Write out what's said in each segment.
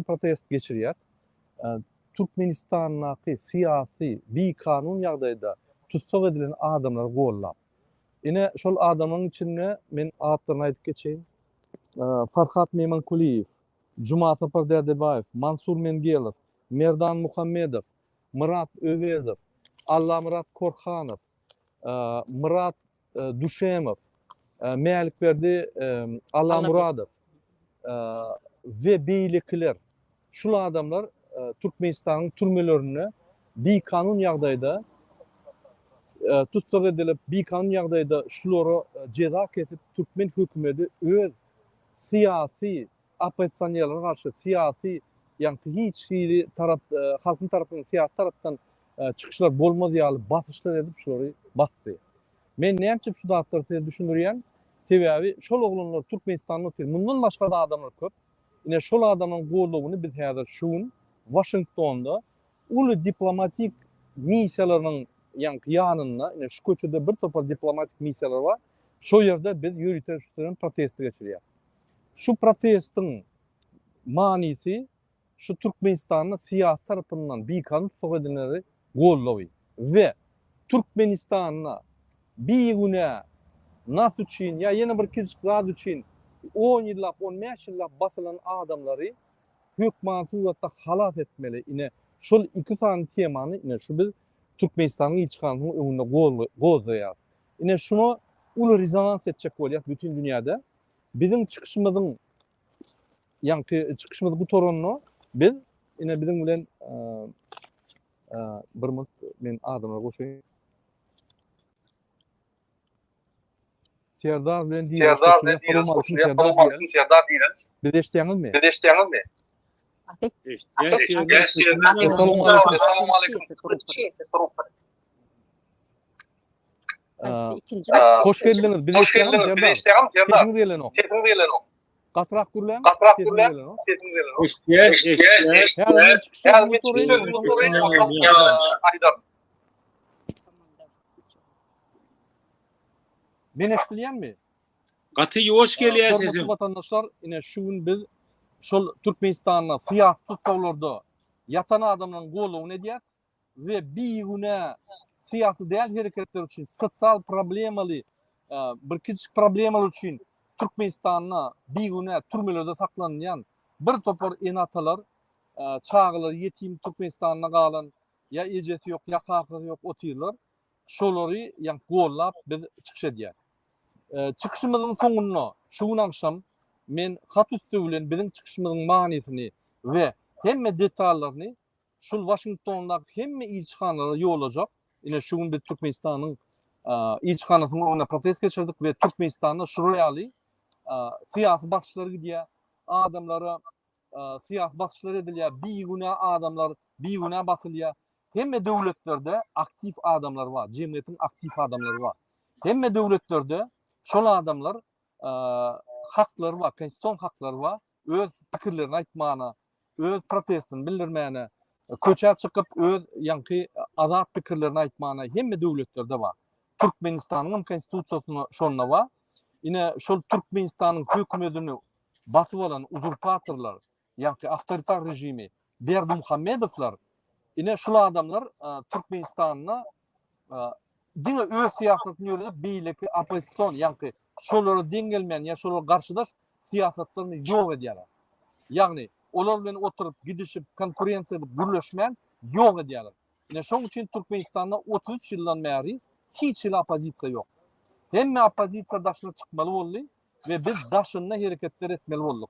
protest geçirýär. Türkmenistanyň siyasi bir kanun ýagdaýda tutsak edilen adamlar gollap. Ine şol adamlaryň içinde men atlaryny aýdyp geçeýin. Farhat Memankuliýew, Juma Sapar Derdebaýew, Mansur Mendiýew, Merdan Muhammedow, Murat Öwezow, Allamurat Korhanow, Murat Duşemow, Melikberdi Allamuradov we beýlekler. Şol adamlar Türkmenistanyň türmelerine bir kanun ýagdaýda tutsak edilip bir kanun ýagdaýda şolary ceza kesip Türkmen hökümeti öz siyasi opozisiýonlara karşı siyasi yani hiç taraf halkın tarafından siyasi taraftan çıkışlar bolmaz ýaly basışlar edip şolary bastı. Men näçe şu dağıtları düşündürýän sebäbi şol oglanlar Türkmenistanyň ötür. Bundan başga da adamlar köp. Ine şol adamlaryň gollugyny biz häzir şuň Washingtonda uly diplomatik missiýalarynyň ýanyna, ine şu köçede bir topar diplomatik missiýalar bar. Şo ýerde biz ýürütýän protest geçirýär. Şu protestiň manisi şu Türkmenistanyň siyasi tarapyndan bir kanun tutsak edilenleri gollawy we Türkmenistanyna bir güne nas üçin ya ýene bir kiçik zat üçin 10 ýyllap 15 ýyllap basylan adamlary hökümet suratda halas etmeli. Ine şol iki sany temany ine şu biz Türkmenistanyň içganyň öňünde gozaýar. Ine şunu uly rezonans etjek bolýar bütün dünýäde. Bizim çıkışımızın yankı çıkışımız bu torunlu biz ine bizim bilen bir mut men adamlar goşuýyn. Serdar bilen diýer. Serdar diýeriz. Biz eşitýäňizmi? Biz eşitýäňizmi? Assalamu alaykum. Hoş geldiniz. Biz eşitýäňiz Serdar. Sesiniz gelen o. Gatrak gürlen. Men eşitýänmi? Gaty ýoş gelýär sesim. Vatandaşlar ine şuň biz şol Türkmenistanyň siyasi tutkawlarda yatan adamlaryň gollugyny edýär we bir güne siyasi däl hereketler üçin sosial problemaly bir kiçik problemalar üçin Türkmenistanyň bir güne türmelerde saklanýan bir topar enatalar çağlar yetim Türkmenistanyna galan ya ejesi ýok ya kakasy ýok otyrlar şolary ýa gollap biz çykyş edýär. Çıkışımızın soňunda şu akşam men hat üstü bilen bizim çıkışımızın manisini ve hemme detallaryny şol Washingtondaky hemme ilçihanlara ýolajak. Ine şuň bir Türkmenistanyň ilçihanasynyň öňüne protest geçirdik we Türkmenistanyň şuraýaly siyasi bakışlary gidýär. Adamlara siyasi bakışlar edilýär. Bir güne adamlar bir güne basylýar. Hemme döwletlerde aktif adamlar bar. Jemgyýetiň aktif adamlary bar. Hemme döwletlerde şol adamlar hakları var, konstitusiyon hakları var. Öz pikirlerini aýtmana, öz protestini bildirmene, köçe çıkıp öz yankı azat pikirlerini aýtmana hemme döwletlerde var. Türkmenistanyň konstitusiýasyna şonda var. Ine şol Türkmenistanyň hökümetini basyp alan uzurpatorlar, yankı awtoritar rejimi, Berdimuhammedowlar, ine şol adamlar Türkmenistanyna diňe öz siýasatyny ýöretip beýleki opozisiýon yankı şolary deňgelmeýän ýa şolara garşydaş siýasatlaryny ýok edýärler. Ýagny olar bilen oturup gidişip konkurensiýa gürleşmän ýok edýärler. Ine şoň üçin Türkmenistanda 33 ýyldan bäri hiç opozisiýa ýok. Hemme opozisiýa daşyna çykmaly boldy we biz daşyna hereketler etmeli bolduk.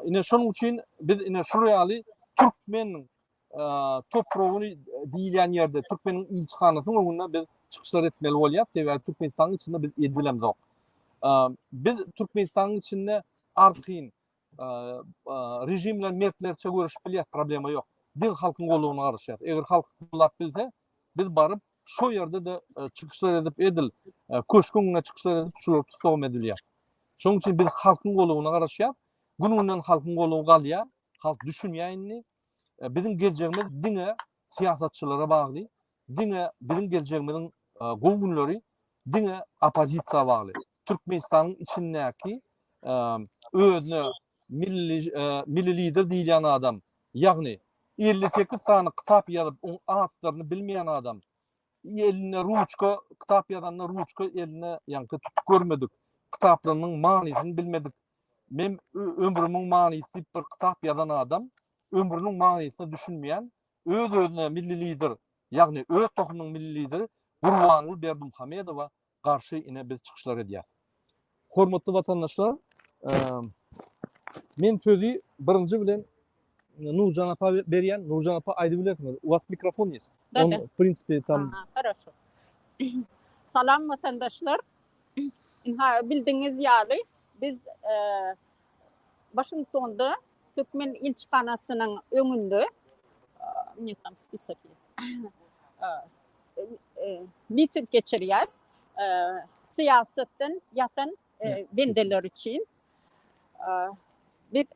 Ine şoň üçin biz ine şuraýaly Türkmen topragyny diýilýän ýerde Türkmeniň ilçihanasynyň öňünde biz çykyşlar etmeli bolýar. Sebäbi Türkmenistanyň içinde biz edilemiz. Biz Türkmenistanyň içinde arqyn rejimler mertlerçe görüşip bilýär, problema ýok. Din halkyň gollugyna garaşýar. Eger halk bullap bilse biz baryp şo ýerde de çykyşlar edip edil, köşküňe çykyşlar edip şolary tutawam edilýär. Şoň üçin biz halkyň gollugyna garaşýar. Gününden halkyň gollugy galýar. Halk düşünýärni. Bizim geleceğimiz diňe siýasatçylara bagly, diňe bizim geleceğimizin gowgunlary diňe opozisiýa bagly. Türkmenistanyň içindäki özüne milli lider diýilen adam. Ýagny 58 sany kitap ýazyp, oň atlaryny bilmeýän adam. Eline ruçka, kitap ýazanlar ruçka eline ýanky tutup görmedik. Kitaplarynyň manysyny bilmedik. Men ömrümiň manysy bir kitap ýazan adam, ömrüniň manysyny düşünmeýän, öz-özüne milli lider, ýagny öz tohumynyň milli lideri Gurbanuly Berdimuhammedowa garşy ine biz çykyşlar edýär. Hormatly watandaşlar, men sözü birinji bilen Nurjan apa berýän. Nurjan apa aýdyp bilersiňiz. У вас mikrofon есть. Да, Он, да. в принципе, там... Ага, хорошо. Salam vatandaşlar. Bildiğiniz ýaly biz Washington'da Türkmen ilçihanasının öňünde ne tam spisak jest. Miting geçirýäs. Siýasatdan ýatan bendeler için. Bir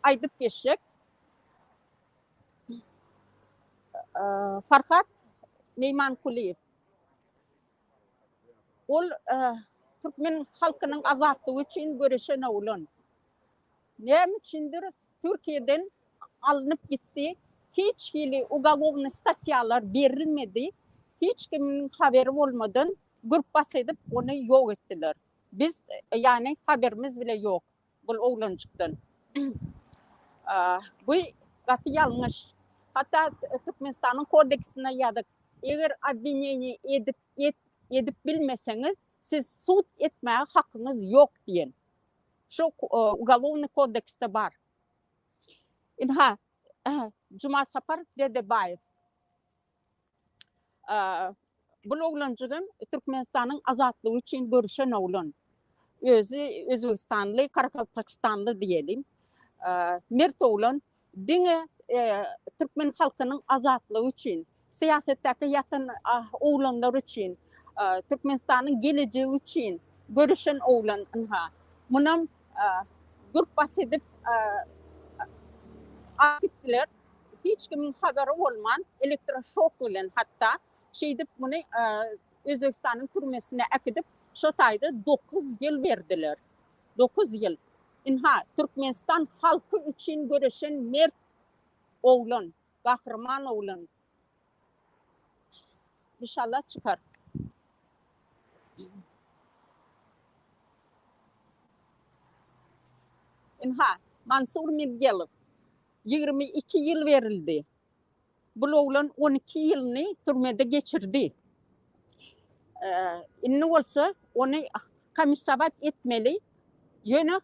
aýdyp geçek. Farhat Meymankuliyev. Ol Türkmen halkynyň azatlygy üçin göreşen oğlan. Näme üçindir Türkiýeden alınıp gitti. Hiç hili ugalovny statyalar berilmedi. Hiç kimin haberi bolmadan grupas edip onu ýok etdiler. Biz yani haberimiz bile yok bu oğlancıktan. Bu gaty ýalňyş. Hatta Türkmenistanyň kodeksine ýazyk. Eger obwinienie edip bilmeseňiz, siz sud etmäge hakyňyz ýok diýen. Şu ugalovny kodekste bar. Cuma Sapar Dedebayev. Bu oğlancygym Türkmenistanyň azatlygy üçin görüşen oğlan. Özü Özbekistanly, Karakalpakistanly diýelim. Mert oğlan diňe Türkmen halkynyň azatlygy üçin, siýasatdaky ýatan oğlanlar üçin, Türkmenistanyň geleceği üçin görüşen oğlan. Munam grupas edip akitler. Hiç kimin haberi olman, elektroşok bilen hatta şeydip bunu Özbekistan'ın türmesine akidip şu taýda 9 ýyl berdiler. 9 ýyl. Türkmenistan halkı için görüşen mert oğlan, gahrman oğlan. İnşallah çıkar. Mansur Mirgelov 22 yıl verildi. Bu oğlan 12 yılını türmede geçirdi. Ne olsa onu komissabat etmeli. Yine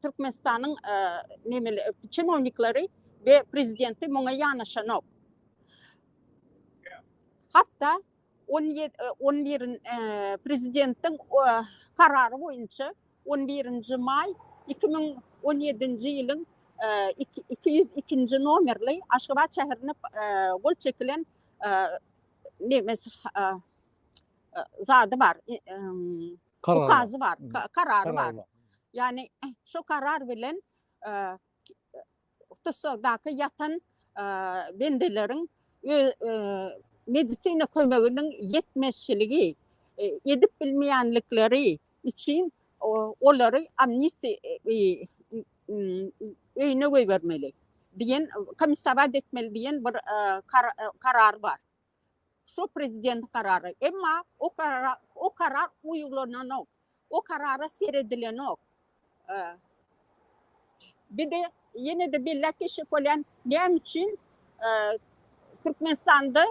Türkmenistan'ın çinovnikleri ve prezidenti buna yanaşanok. Hatta 11 prezidentin kararı boyunca 11. May 2017 yılın 202. nomerli Aşgabat şäherine gol çekilen zady var. Ukazı var, kararı var. Yani şu karar bilen Tutsakdaky ýatan bendelerin medisina kömeginiň yetmezçiligi, edip bilmeýänlikleri için olary amnisti öýüne goýbermeli diýen, komissabat etmeli diýen bir karar var. Şu prezident kararı. Emma o karar uýgulananok. O karara seredilenok. Bir de yine de bellek kişi kolan näme üçin Türkmenistan'da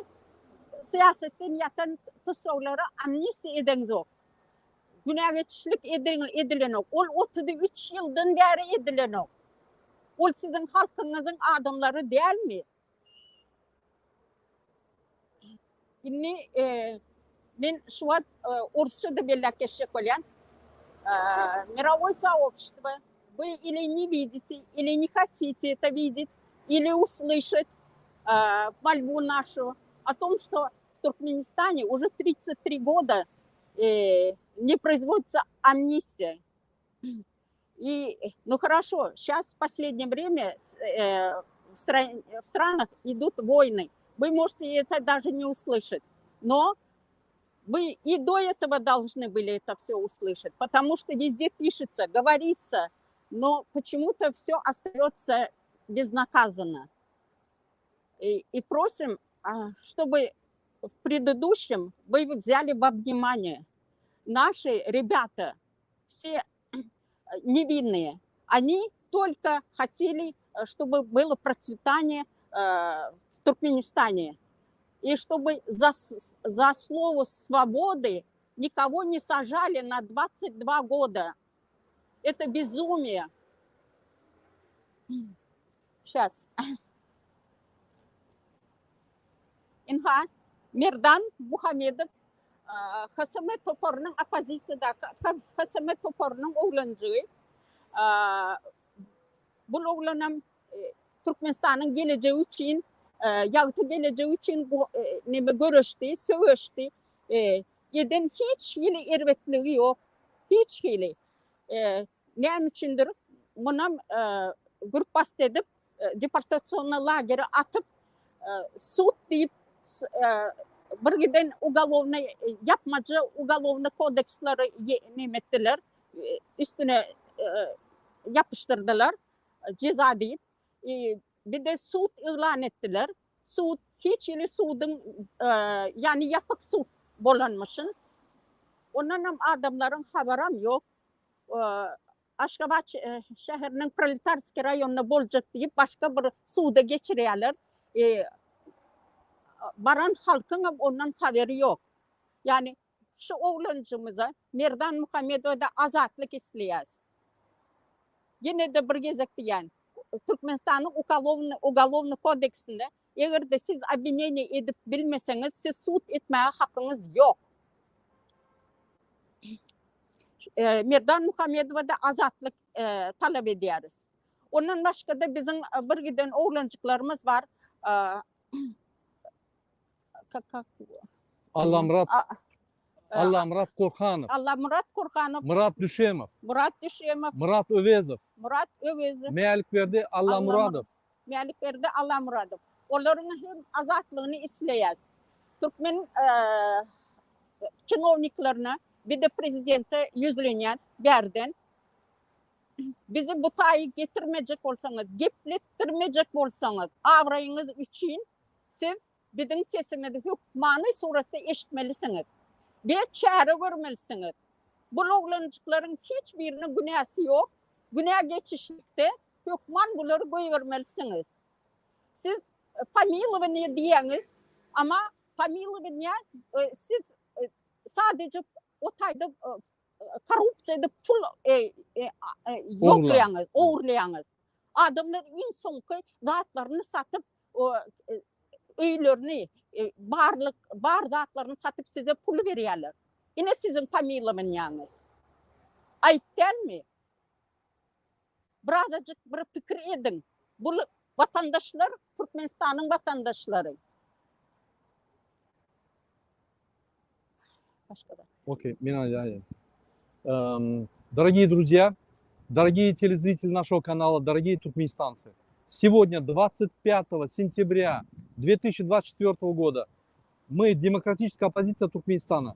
siyasetten ýatan tutsawlary amnisti edenok. Günägeçlik edilenok. Ol 33 ýyldan bäri edilenok. Ol sizin halkyňyzyň adamlary dälmi? Inni men şu wagt Ursuda bellek kişi kolan мировое сообщество, вы или не видите, или не хотите это видеть, или услышать мольбу нашу о том, что в Туркменистане уже 33 года не производится амнистия. И, ну хорошо, сейчас в последнее время в странах идут войны. Вы можете это даже не услышать. Но Вы и до этого должны были это все услышать, потому что везде пишется, говорится, но почему-то все остается безнаказанно. И просим, чтобы в предыдущем вы взяли во внимание. Наши ребята, все невинные, они только хотели, чтобы было процветание в Туркменистане. И чтобы за слово свободы никого не сажали на 22 года. Это безумие. Сейчас. Инха, Мирдан Мухамедов, Хасаме Топорның оппозицияда, Хасаме Топорның оğlancığı. Бұл оğlanım Türkmenistan'ın geleceği için, yahut geleceği için bu neme görüştü, söğüştü. Yeden hiç hili ervetliği yok. Hiç hili. Ne içindir? Buna grup edip deportasyonlu lagere atıp суд deyip bir giden ugalovna yapmacı ugalovna kodeksleri nimettiler. Üstüne yapıştırdılar ceza deyip. Bir de suud ilan ettiler. Suud hiç yeri suudun yani yapık suud bolanmışın. Ondan adamların haberim yok. Aşgabat şehrinin Proletarski rayonuna bolacak deyip başka bir suuda geçiriyorlar. Baran halkın ondan haberi yok. Yani şu oğlancımıza Mirdan Muhammedov'da azatlık isteyiz. Yine de bir gezek diyen Türkmenistan'ın Ugalovna kodeksinde eğer de siz обвинение edip bilmeseniz siz suud etmeye hakkınız yok. Mirdan Muhammedov'da azatlık talep ediyoruz. Ondan başka da bizim bir giden oğlancıklarımız var. Allamrat Korkhanov, Allamrat Korkhanov, Murat Düşemov, Murat Övezov, Meyalikberdi Allamuradov. Meyalikberdi Allamuradov. Onların hem azatlığını isteyiz. Türkmen чиновникlarına bir de prezidente yüzleniyiz yerden. Bizi bu tayı getirmeyecek olsanız, geplettirmeyecek olsanız, avrayınız için siz bizim sesimizi hükmani surette eşitmelisiniz. Ve çare görmelisiniz. Bu oğlancıkların hiçbirinin günahı yok. Günah geçişlikte hükman bunları görmelisiniz. Siz Pamilov'u diyeniz ama Pamilov'u siz sadece o tayda korrupsiyada pul yoklayanız, uğurlayanız. Adamlar en sonki zatlarını satıp öylerini, bar zatlarını satıp size pul veriyorlar. Yine sizin Pamilov'un yanınız. Ayıp değil mi? Birazcık bir fikir edin. Bu vatandaşlar, Türkmenistan'ın vatandaşları. Окей, дорогие друзья, дорогие телезрители нашего канала, дорогие туркменистанцы, сегодня, 25 сентября 2024 года, мы, демократическая оппозиция Туркменистана,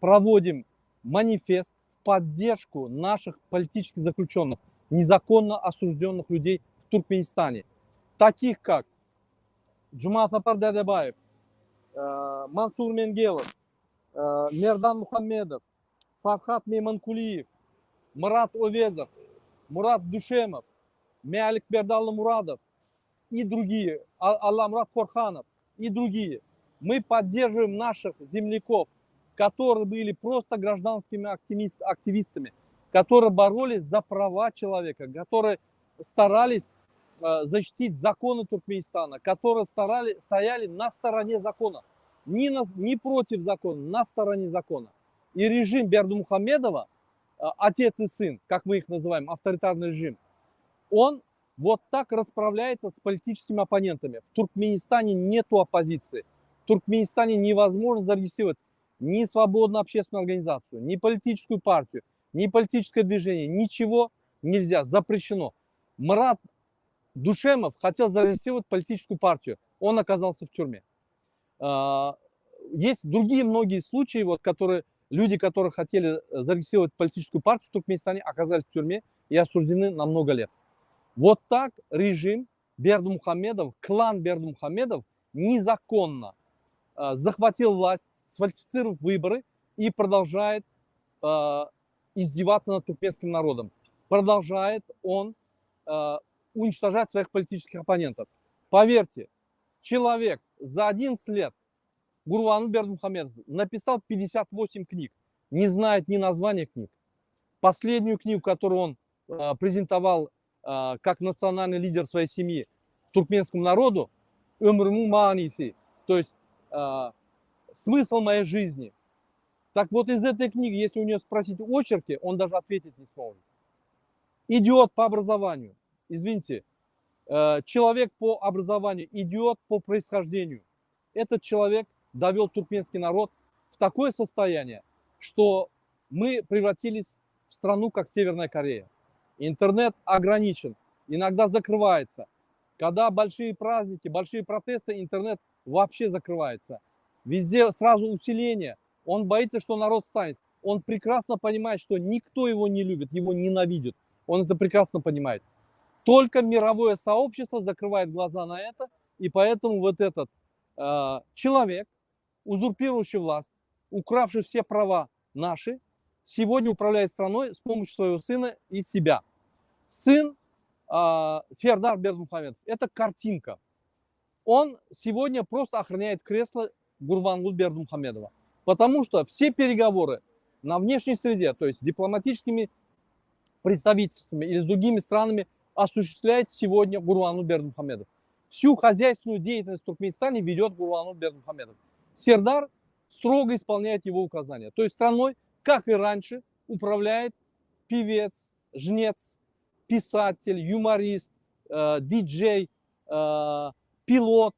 проводим манифест в поддержку наших политических заключенных, незаконно осужденных людей в Туркменистане, таких как Джуматапар Дадебаев, Мансур Менгелов, Мердан Мухаммедов, Фархат Мейманкулиев, Мурат Оvezov, Мурат Душемов, Meyalikberdi Allamuradov и другие, Алламрат Корханов и другие. Мы поддерживаем наших земляков, которые были просто гражданскими активистами, которые боролись за права человека, которые старались защитить законы Туркменистана, которые стояли на стороне закона. Не против закона, на стороне закона. И режим Бердымухамедова, отец и сын, как мы их называем, авторитарный режим, он вот так расправляется с политическими оппонентами. В Туркменистане нету оппозиции. В Туркменистане невозможно зарегистрировать ни свободную общественную организацию, ни политическую партию, ни политическое движение. Ничего нельзя, запрещено. Мурат Душемов хотел зарегистрировать политическую партию. Он оказался в тюрьме. есть другие многие случаи, вот, люди, которые хотели зарегистрировать политическую партию в Туркменистане, оказались в тюрьме и осуждены на много лет. Вот так режим Бердымухамедов, клан Бердымухамедов незаконно захватил власть, сфальсифицировав выборы и продолжает издеваться над туркменским народом. Продолжает он уничтожать своих политических оппонентов. Поверьте, человек за 11 лет, Гурбангул Бердымухамедов, написал 58 книг, не знает ни названия книг. Последнюю книгу, которую он презентовал как национальный лидер своей семьи туркменскому народу, «Өмрмун мааниси», то есть смысл моей жизни. Так вот, из этой книги, если у него спросить очерки, он даже ответить не сможет. Идиот по образованию. Извините, человек по образованию, идиот по происхождению. Этот человек довел туркменский народ в такое состояние, что мы превратились в страну, как Северная Корея. Интернет ограничен, иногда закрывается. Когда большие праздники, большие протесты, интернет вообще закрывается. Везде сразу усиление. Он боится, что народ станет. Он прекрасно понимает, что никто его не любит, его ненавидит. Он это прекрасно понимает. Только мировое сообщество закрывает глаза на это, и поэтому вот этот человек, узурпирующий власть, укравший все права наши, сегодня управляет страной с помощью своего сына и себя. Сын Фердар Бердымухамедов – это картинка. Он сегодня просто охраняет кресло Гурбангулы Бердымухамедова. Потому что все переговоры на внешней среде, то есть дипломатическими представительствами или с другими странами, осуществляет сегодня Гурбангул Бердымухамедов. Всю хозяйственную деятельность в Туркменистане ведет Гурбангул Бердымухамедов. Сердар строго исполняет его указания. То есть страной, как и раньше, управляет певец, жнец, писатель, юморист, диджей, пилот,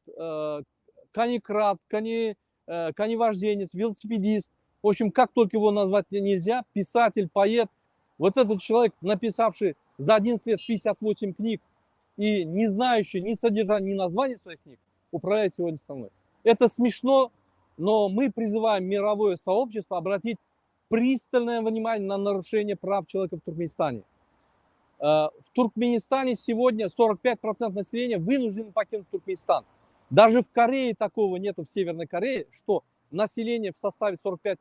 конекрат, коневожденец, велосипедист. В общем, как только его назвать нельзя, писатель, поэт. Вот этот человек, написавший за 11 лет 58 книг и не знающий ни содержания, ни названия своих книг, управляет сегодня страной. Это смешно, но мы призываем мировое сообщество обратить пристальное внимание на нарушение прав человека в Туркменистане. В Туркменистане сегодня 45% населения вынуждены покинуть Туркменистан. Даже в Корее такого нету, в Северной Корее, что население в составе 45%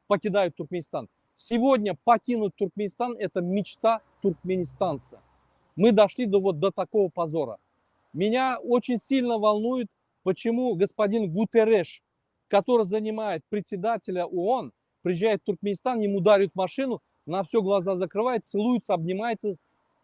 покидает Туркменистан. Сегодня покинуть Туркменистан – это мечта туркменистанца. Мы дошли до такого позора. Меня очень сильно волнует, почему господин Гутерреш, который занимает председателя ООН, приезжает в Туркменистан, ему дарят машину, на все глаза закрывает, целуется, обнимается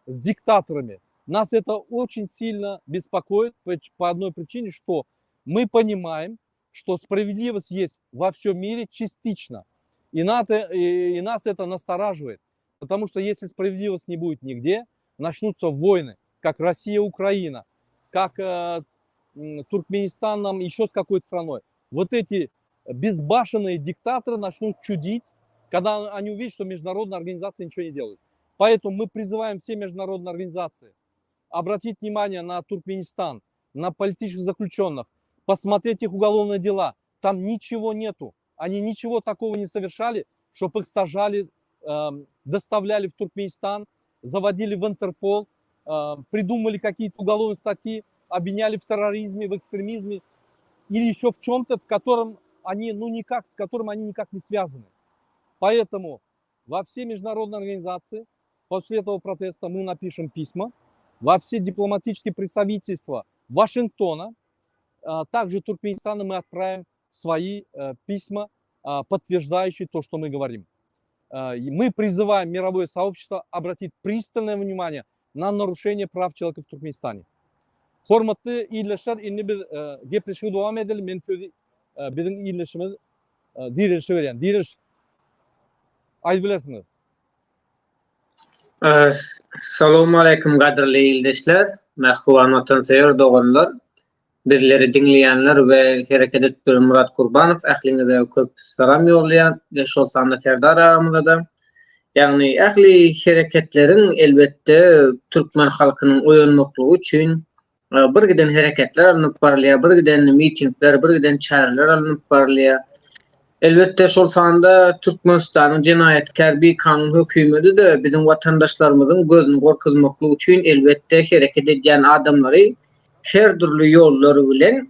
с диктаторами. Нас это очень сильно беспокоит по одной причине, что мы понимаем, что справедливость есть во всем мире частично. И нас это настораживает. Потому что если справедливости не будет нигде, начнутся войны, как Россия-Украина, как Туркменистан нам еще с какой-то страной. Вот эти безбашенные диктаторы начнут чудить, когда они увидят, что международные организации ничего не делают. Поэтому мы призываем все международные организации обратить внимание на Туркменистан, на политических заключенных, посмотреть их уголовные дела. Там ничего нету. Они ничего такого не совершали, чтобы их сажали, доставляли в Туркменистан, заводили в Интерпол, придумали какие-то уголовные статьи, обвиняли в терроризме, в экстремизме или еще в чем-то, с которым они никак не связаны. Поэтому во все международные организации после этого протеста мы напишем письма, во все дипломатические представительства Вашингтона, также Туркменистана мы отправим свои письма, подтверждающие то, что мы говорим. Мы призываем мировое сообщество обратить пристальное внимание на нарушение прав человека в Туркменистане. Hormatlı iyileşler, inni bir gepleşmeye devam edelim. Benim bizim iyileşme direnişi veren. Direniş. Aytbilersiniz. Assalamu alaikum qadrli ildeşler, mehwan vatansever doganlar, birleri dinleyenler we hereket etip Murat Kurbanov ähliňize köp salam ýoglaýan, şol sanda Serdar agamyza da. Ýagny ähli hereketleriň elbetde türkmen halkynyň oýanmaklygy üçin bir giden hereketler alınıp barlýar, bir giden mitingler, bir giden çäreler alınıp barlýar. Elbette şol sanda Türkmenistanyň jenaýatkär bir kanun hökümeti de bizim watandaşlarymyzyň gözüni gorkuzmaklygy üçin elbette hereket edýän adamlary her türlü ýollar bilen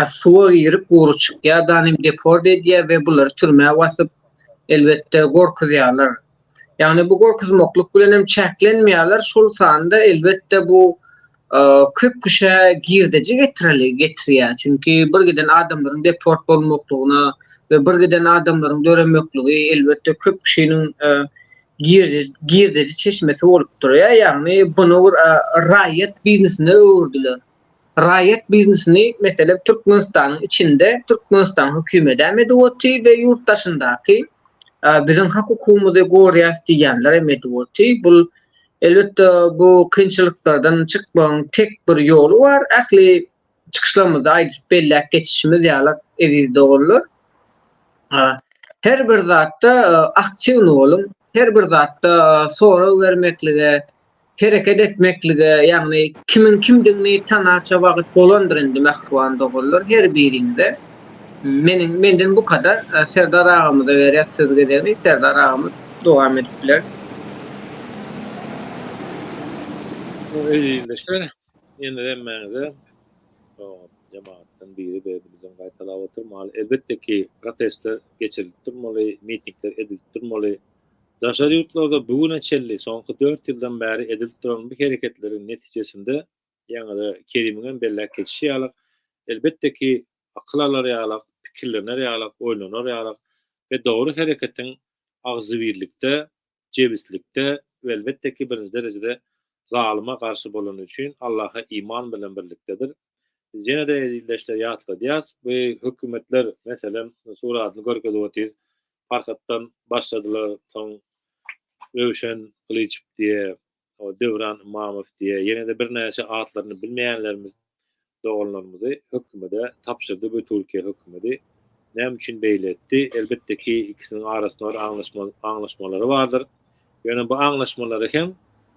suwa girip guruçyk ýa-da deport edýär we bulary türmäge wasyp elbette gorkuzýarlar. Yani bu gorkuzmaklyk bilen hem çäklenmeýärler. Şol sanda elbette bu köp kişe girdici getirýär. Çünki bir giden adamlaryň deport bolmaklygyna ve bir giden adamlaryň döremekliği elbette köp kişinin girdici çeşmesi bolup durýar. Yani bunu raýat biznesine öwürdiler. Raýat biznesini mesela Türkmenistanyň içinde Türkmenistan hökümeti medewati we ýurtdaşyndaky bizim hukukumuzy gorýas diýenler medewati. Bu elbette bu kynçylyklardan çykmagyň tek bir ýolu bar. Ähli çykyşlarymyzda aýdyp belläp geçişimiz ýaly evde bolýar. Her bir zatda aksiýon bolun, her bir zatda soraw bermeklige, hereket etmeklige, ýagny kimin kimdigini tanaça wagt bolandyr indi mähwan dogullar her biriňizde. Menden bu kadar. Serdar ağamıza berýär söz gederni. Serdar ağamız dowam edipler. Eýleşler. Ýene demmäňize cemaatden biri bizim gaýtalap oturmaly. Elbette ki protestler geçirilip durmaly, mitingler edilip durmaly. Daşary ýurtlarda bugüne çelli soňky 4 ýyldan bäri edilip duran bu hereketleriň netijesinde ýa-da kelimiň belläp geçişi ýaly. Elbette ki akıllar ýaly, pikirler ýaly, oýlanar ýaly we dogry hereketiň agzy birlikde, jebislikde we elbette ki birinji derejede zalyma karşı bolan üçin Allah'a iman bilen birlikdedir. Biz ýene de ýerleşler ýatladýas we hökümetler meselem suratyny görkezýär. Farkatdan başladylar, soň Röşen Kılıçp diye, o Devran Mamuf diye, ýene de bir näçe atlaryny bilmeýänlerimiz doganlarymyzy hökümete tapşyrdy bu Türkiýe hökümeti. Näme üçin beýletdi? Elbette ki ikisiniň arasynda anlaşmalary bardyr. Ýöne bu anlaşmalary hem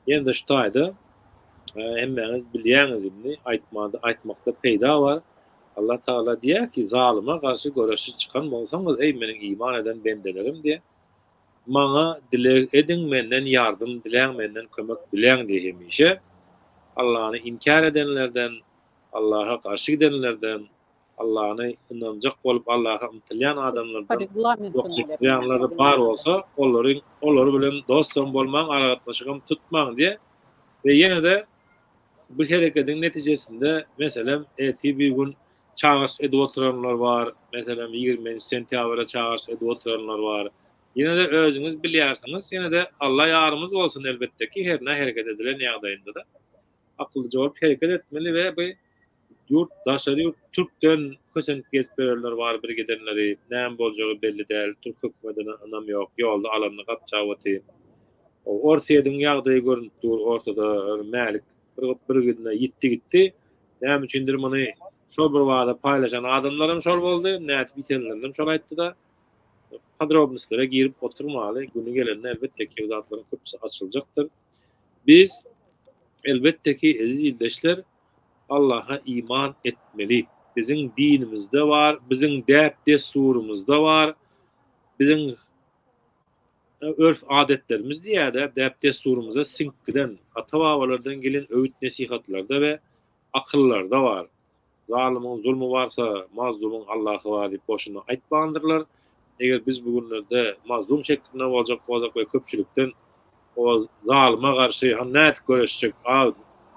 ýene de şu taýda hemmeňiz bilýäňizmi aýtmakda peýda bar. Allah Taala diýär ki zalyma garşy göreşi çykan bolsaňyz ey meniň iman eden bendelerim diye maňa dilek ediň menden ýardym dileň menden kömek dileň diye hemişe Allah'ı inkar edenlerden, Allah'a karşı gidenlerden, Allah'ı inanacak bolup Allah'a ümtilýän adamlardan ýanlary bar bolsa olary bilen dostum bolmaň, aragatlaşygyň tutmaň diye ve ýene de bu hereketiň netijesinde meselem bir gün çağırış edip oturanlar var. Meselem 20 sentýabra çağırış edip oturanlar var. Ýene de özüňiz bilýärsiňiz, ýene de Allah ýarymyz bolsun elbette ki her näme hereket edilen ýagdaýynda da akyllyca bolup hereket etmeli we bu daşary Türkden kösen gezberler var, bir gidenleri, näme boljagy belli däl, Türk hökümetine anam ýok, ýolda alanyny gapçawaty. O Orsiýadyň ýagdaýy görünip dur, ortada mälik bir gidene gitti. Näme üçindir muny şol bir wagtda paýlaşan adamlarym şol boldy, näçe bitenlerdim şol aýtdy da podrobnostlere girip oturmaly. Günü gelende elbette ki zatlaryň köpüsi açyljakdyr. Biz elbette ki aziz ýurtdaşlar Allah'a iman etmeli. Bizim dinimizde var, bizim däp desturumuzda var, bizim örf adetlerimiz diýär däp desturumuza siňkiden, ata-babalardan gelen öwüt nesihatlarda we akyllarda var. Zalymiň zulmy barsa, mazlumyň Allah'y var diýip boşuna aýtmandyrlar. Eger biz bugünlerde mazlum şeklinde boljak we köpçülikden o zalyma garşy hannat göreşjek,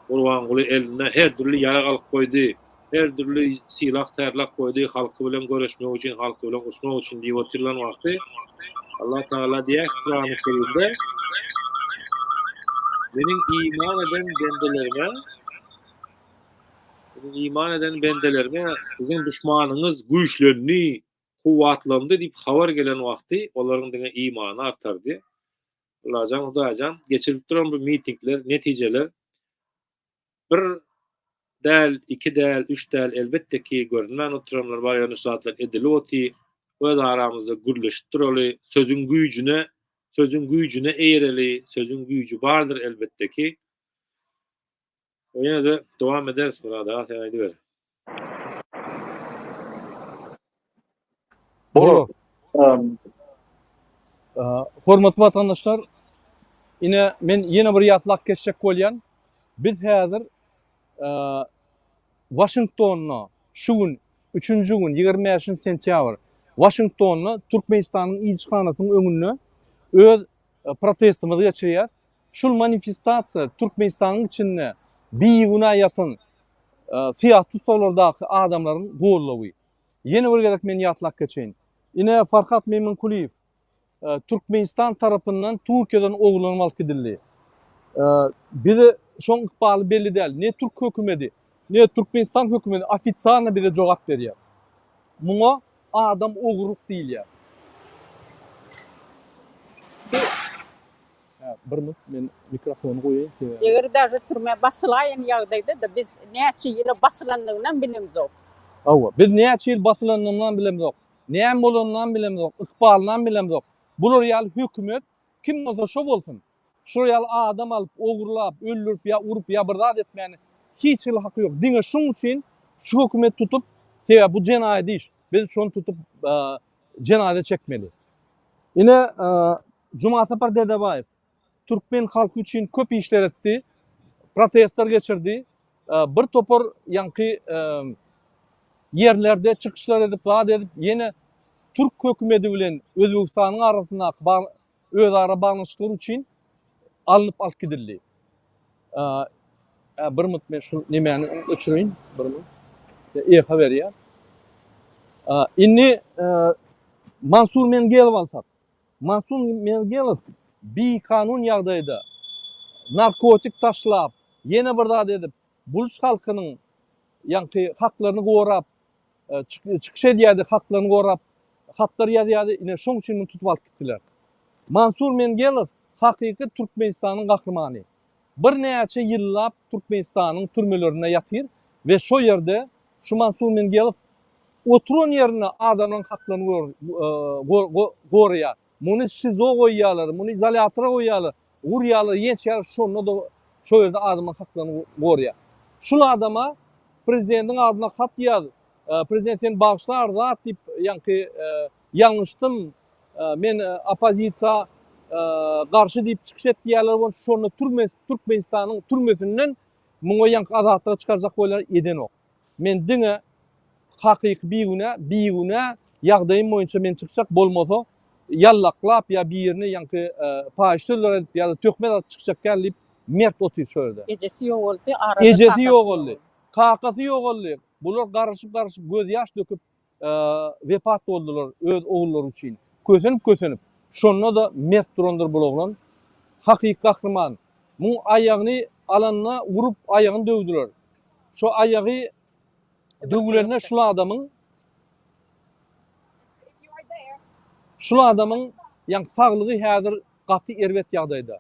Urwan guly eline her türlü ýara galyp goýdy, her türlü silah tärlak goýdy, halky bilen göreşmek üçin, halky bilen uçmak üçin diýip oturlan wagty Allah Taala diýär Kur'an-ı Kerimde meniň iman eden bendelerime sizin düşmanyňyz güýçlendi, kuwatlandy diýip habar gelen wagty olaryň diňe imany artar diýip Allah'jan Hudaýjan geçirip duran bu mitingler, netijeler bir däl, iki däl, üç däl elbette ki görünmän oturanlar bar ýa-da zatlar edilýärdi. Bu aramyzda gürleşip duraly, sözüň güýjüne eýereli, sözüň güýjü bardyr elbette ki. O ýene de dowam ederiz burada. Sen aýdy ber. Olur. Hormatly vatandaşlar, ine men ýene bir ýatlak geçjek bolýan. Biz häzir Washingtonna şu gün 3-nji gün 25 sentýabr Washingtonna Türkmenistanyň ilçihanasynyň öňünde öz protestimizi geçirýär. Şul manifestasiýa Türkmenistanyň içinde biýiguna ýatan siyah tutawlardaky adamlaryň gollawy. Ýene bir gezek men ýatlak geçeýin. Ine Farhat Memnunkuliýew Türkmenistan tarapyndan Türkiýeden oglanma alyp gidildi. Bize şoň ykbaly belli däl. Ne Türk hökümeti, ne Türkmenistan hökümeti ofisialny bize jogap berýär. Muňa adam ogruk diýilýär. Bir minut men mikrofonu goýaýyn. Eger даже türme basılaýan ýagdaýda da biz näçe ýyl basılandygyndan bilemizok. Awa, biz näçe ýyl basılandygyndan bilemizok. Näme bolanyndan bilemizok, ykbalyndan bilemizok. Bular ýaly hökümet kim bolsa şo bolsun. Şo ýaly adam alyp ogurlap, öldürip ýa urup ýa bir zat etmäni hiç bir haky ýok. Diňe şoň üçin şu hökümet tutup, bu jenaýat iş. Biz şonu tutup jenaýat çekmeli. Ine Cuma Sapar Dedebaýew Türkmen halky üçin köp işler etdi. Protestler geçirdi. Bir topar ýanky yerlerde çıkışlar edip, vaat edip, ýene Türk hökümeti bilen Özbegistanyň arasynda özara baglanşyklar üçin alınıp alyp gidildi. Bir minut men şu nemäni öçüreýin. Bir minut. Eha berýär. Inni Mansur Mengelov alsak. Mansur Mengelov bir kanun ýagdaýda narkotik taşlap, ýene bir zat edip, buluş halkynyň ýanky haklaryny gorap, çıkış edýärdi haklaryny gorap, hatlar ýazýardy, ine şoň üçin tutup alyp gitdiler. Mansur Mengelov hakyky Türkmenistanyň gahrymany. Bir näçe ýyllap Türkmenistanyň türmelerine ýatyr we şo ýerde şu Mansur Mengelov oturan ýerine adamlaryň haklaryny gorýar. Muny şizo goýýarlar, muny izolatora goýýarlar, urýarlar, ýençler şonu da şo ýerde adamlaryň haklaryny gorýar. Şul adama prezidentiň adyna hat ýaz. Prezidentin bağışlar zat dip ýanky ýalňyşdym. Men opozisiýa garşy dip çykyş etýärler bolsa şonu Türkmenistanyň türmesinden muňa ýanky azatlyga çykarjak bolýar eden ok. Men diňe hakyky biýigine ýagdaýym boýunça men çykjak bolmasa ýallaklap ýa bir ýerine ýanky paýşdyrlar edip ýa-da tökmet çykjak gelip mert otyr şo ýerde. Ejesi ýok boldy, arada Ejesi ýok boldy. Kakasy ýok boldy. Bular garşyp göz ýaş döküp wepat boldular öz oğulları üçin. Kösenip şonda da mert durandyr bu oglan. Hakyky gahrman. Muň aýagyny alanyna urup aýagyny döwdüler. Şo aýagy döwülerine şul adamyň ýanky saglygy häzir gaty erbet ýagdaýda.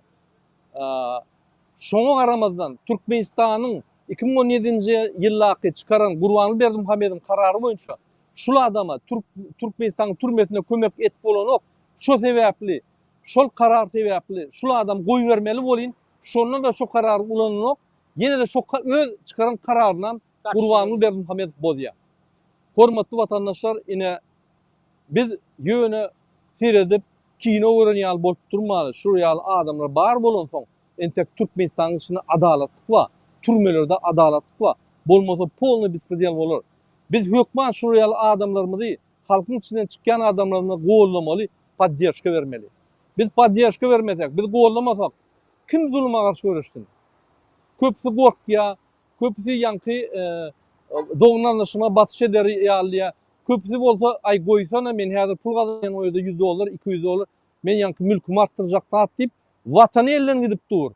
Şoňa garamazdan Türkmenistanyň 2017-nji ýyllaky çykaran Gurbanly Berdimuhammedowyň karary boýunça şul adama Türkmenistanyň türmesine kömek et bolanok, şo sebäpli, şol karar sebäpli şul adam goý bermeli bolýan, şondan da şo karar ulanok, ýene de şo öz çykaran kararyndan Gurbanly Berdimuhammedow bolýar. Hormatly vatandaşlar, ine biz ýöne seredip kino öwrenýär bolup durmaly. Şu ýaly adamlar bar bolan soň entek Türkmenistanyň içinde adalatlyk bar. Türmelerde adalatlyk bar. Bolmasa polny bespredel bolar. Biz hökman şu ýaly adamlarymyzy halkyň içinden çykýan adamlaryna gollamaly, podдержка bermeli. Biz podдержка bermesek, biz gollamasak kim zulma garşy görüşdün? Köpüsi gorkýa, köpüsi ýanky dognanlaşyma batış eder ýaly. Köpüsi bolsa ay goýsana men häzir pul gazanýan oýda $100, $200 men ýanky mülkümi artdyrjak zat dip watany elden gidip dur.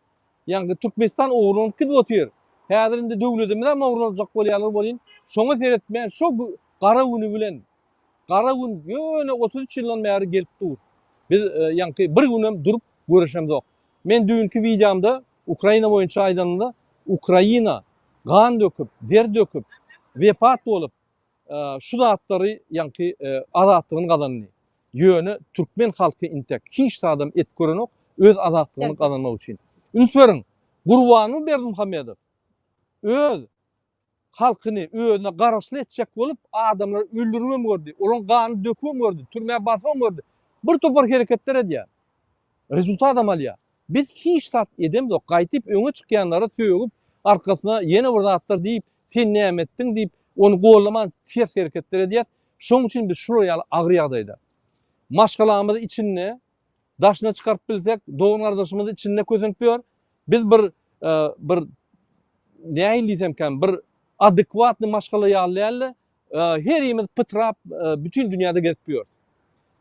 Ýanky Türkmenistan ogranyp gidip otyr. Häzir indi döwletimizden ogranjak bolýarlar bolýan. Şoňa seretmän şo gara güni bilen. Gara gün ýöne 33 ýyldan bäri gelip dur. Biz ýanky bir günem durup görüşemzok. Men dünkü videomda Ukraina boýunça aýdanynda Ukraina gan döküp, der döküp, wepat bolup şu zatlary ýanky azatlygyny gazandy. Ýöne Türkmen halky intek hiç adam et görenok öz azatlygyny gazanmak üçin. Ünit beriň. Gurbanly Berdimuhammedow öz halkyny özüne garaşly etjek bolup adamlar öldürmem gördü. Olan gany dökmem gördü. Türme basmam gördü. Bir topar hareketler edýär. Rezultat amalya. Biz hiç tat edemiz o. Qaytyp öňe çykýanlara tögüp arkasyna ýene bir zatlar diýip sen näme etdiň diýip onu gollaman ters hareketler edýär. Şoň üçin biz şuraya ýaly agry ýagdaýda. Maşgalamyzy içinde daşına çıkarıp bilsek, doğun kardeşimizi içinde közenip ýör. Biz bir näme diýsem bir adekvatny maşgala ýaly her ýerimiz pytrap bütün dünýäde gezip ýör.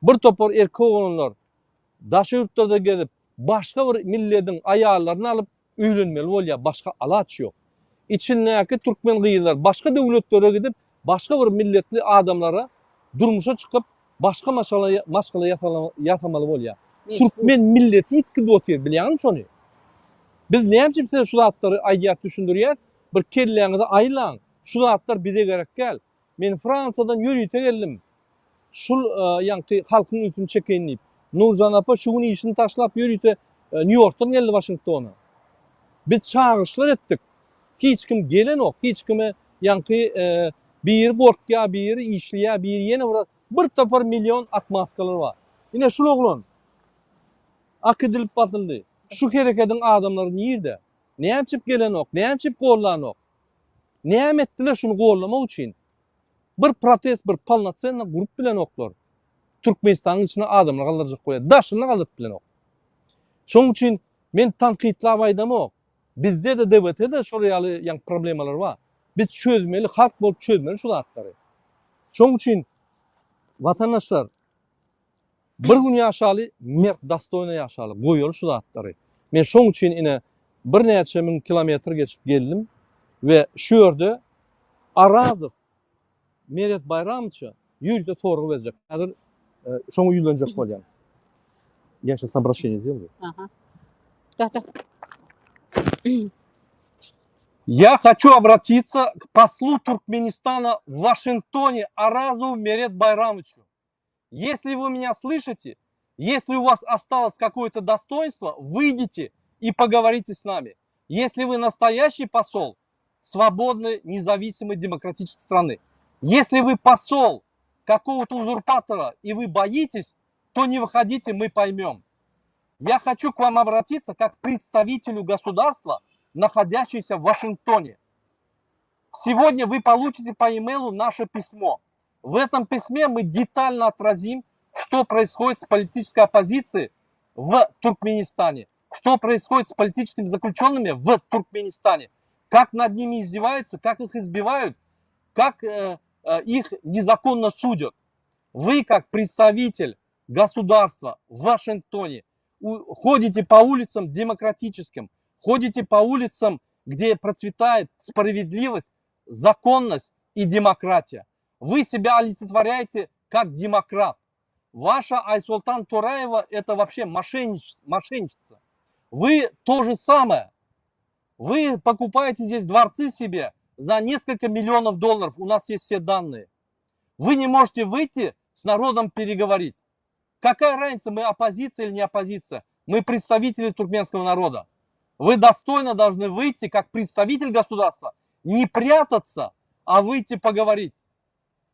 Bir topar erkek olanlar daş ýurtlarda gezip başga bir milletiň aýallaryny alyp öýlenmeli bolýar, başga alaç ýok. İçindäki türkmen gyýylar başga döwletlere gidip başga bir milletli adamlara durmuşa çıkıp başga maşgala ýatamaly bolýar. Türkmen milleti itki dotýar, bilýärmi şonu? Biz näme bize şu zatlary aýdýat düşündirýär? Bir kelleňizi aýlan. Şu zatlar bize gerek gel. Men Fransadan ýürüýte geldim. Şul ýanky halkyň üstüne çekenip. Nurjan apa şuny işini taşlap ýürüýte New Yorkdan geldi Washingtona. Biz çağrışlar etdik. Hiç kim gelen ok, hiç kime ýanky bir gorkya, bir işliýä, bir ýene bir topar milyon atmaskalar var. Ine şul oglan akydılıp batyldy. Şu hereketiň adamlary nirde? Näme çyp gelen ok, näme çyp gollan ok? Näme etdiler şunu gollamak üçin? Bir protest, bir palnatsena grup bilen oklar. Türkmenistanyň içine adamlar galdyrjak goýar. Daşyny galdyryp bilen ok. Şoň üçin men tanqidlap aýdam ok. Bizde de devlette şol ýaly ýa problemalar var. Biz çözmeli, halk bolup çözmeli şu zatlary. Şoň üçin vatandaşlar bir gün ýaşaly, mert dastoyna ýaşaly, goýaly şu zatlary. Men şoň üçin ine bir näçe min kilometr geçip geldim ve şu ýerde Arazow Meret Bayramçy ýürüýte torgu berjek. Häzir şoňa ýüzlenjek bolýar. Ýaşa sobrашение сделаю. Ага. Да. Я хочу обратиться к послу Туркменистана в Вашингтоне Аразову Мерет Байрамовичу. Если вы меня слышите, если у вас осталось какое-то достоинство, выйдите и поговорите с нами. Если вы настоящий посол свободной, независимой, демократической страны, если вы посол какого-то узурпатора и вы боитесь, то не выходите, мы поймем. Я хочу к вам обратиться как к представителю государства, находящегося в Вашингтоне. Сегодня вы получите по e-mail наше письмо. В этом письме мы детально отразим, что происходит с политической оппозицией в Туркменистане, что происходит с политическими заключенными в Туркменистане, как над ними издеваются, как их избивают, как их незаконно судят. Вы, как представитель государства в Вашингтоне, ходите по улицам демократическим, ходите по улицам, где процветает справедливость, законность и демократия. Вы себя олицетворяете как демократ. Ваша Айсултан Тораева – это вообще мошенничество. Вы то же самое. Вы покупаете здесь дворцы себе за несколько миллионов долларов. У нас есть все данные. Вы не можете выйти с народом переговорить. Какая разница, мы оппозиция или не оппозиция? Мы представители туркменского народа. Вы достойно должны выйти как представитель государства, не прятаться, а выйти поговорить.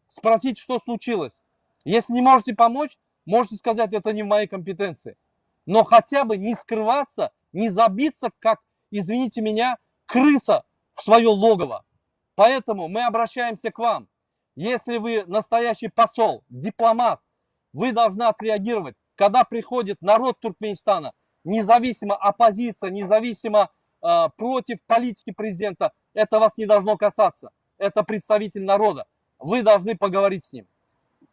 Спросить, что случилось. Если не можете помочь, можете сказать, это не в моей компетенции. Но хотя бы не скрываться, не забиться, как, извините меня, крыса в свое логово. Поэтому мы обращаемся к вам. Если вы настоящий посол, дипломат, вы должны отреагировать, когда приходит народ Туркменистана, независимо оппозиция, независимо против политики президента, это вас не должно касаться. Это представитель народа. Вы должны поговорить с ним.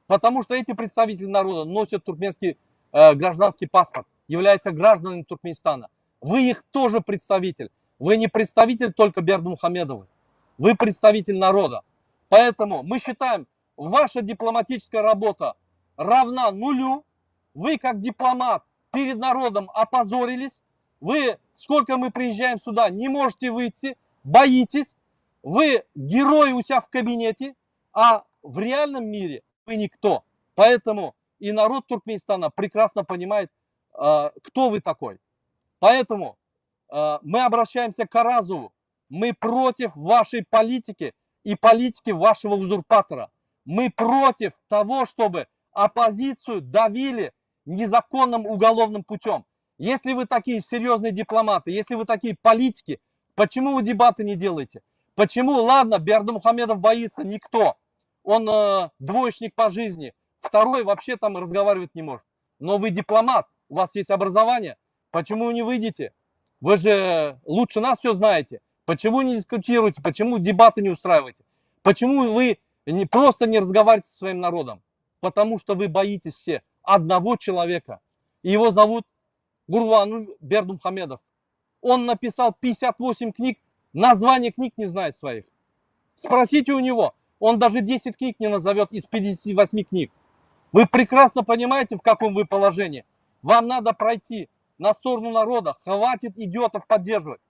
Потому что эти представители народа носят туркменский гражданский паспорт, являются гражданами Туркменистана. Вы их тоже представитель. Вы не представитель только Бердымухамедовой. Вы представитель народа. Поэтому мы считаем, ваша дипломатическая работа равна нулю. Вы как дипломат перед народом опозорились. Вы, сколько мы приезжаем сюда, не можете выйти, боитесь. Вы герой у себя в кабинете, а в реальном мире вы никто. Поэтому и народ Туркменистана прекрасно понимает, кто вы такой. Поэтому мы обращаемся к Аразову. мы против вашей политики и политики вашего узурпатора. Мы против того, чтобы оппозицию давили незаконным уголовным путем. Если вы такие серьезные дипломаты, если вы такие политики, почему вы дебаты не делаете? Почему, ладно, Бердымухамедов боится никто, он двоечник по жизни, второй вообще там разговаривать не может. Но вы дипломат, у вас есть образование, почему вы не выйдете? Вы же лучше нас все знаете. Почему не дискутируете, почему дебаты не устраиваете? Почему вы просто не разговариваете со своим народом? Потому что вы боитесь все одного человека. Его зовут Гурбанул Бердымухамедов. Он написал 58 книг, название книг не знает своих. Спросите у него, он даже 10 книг не назовет из 58 книг. Вы прекрасно понимаете, в каком вы положении. Вам надо пройти на сторону народа, хватит идиотов поддерживать.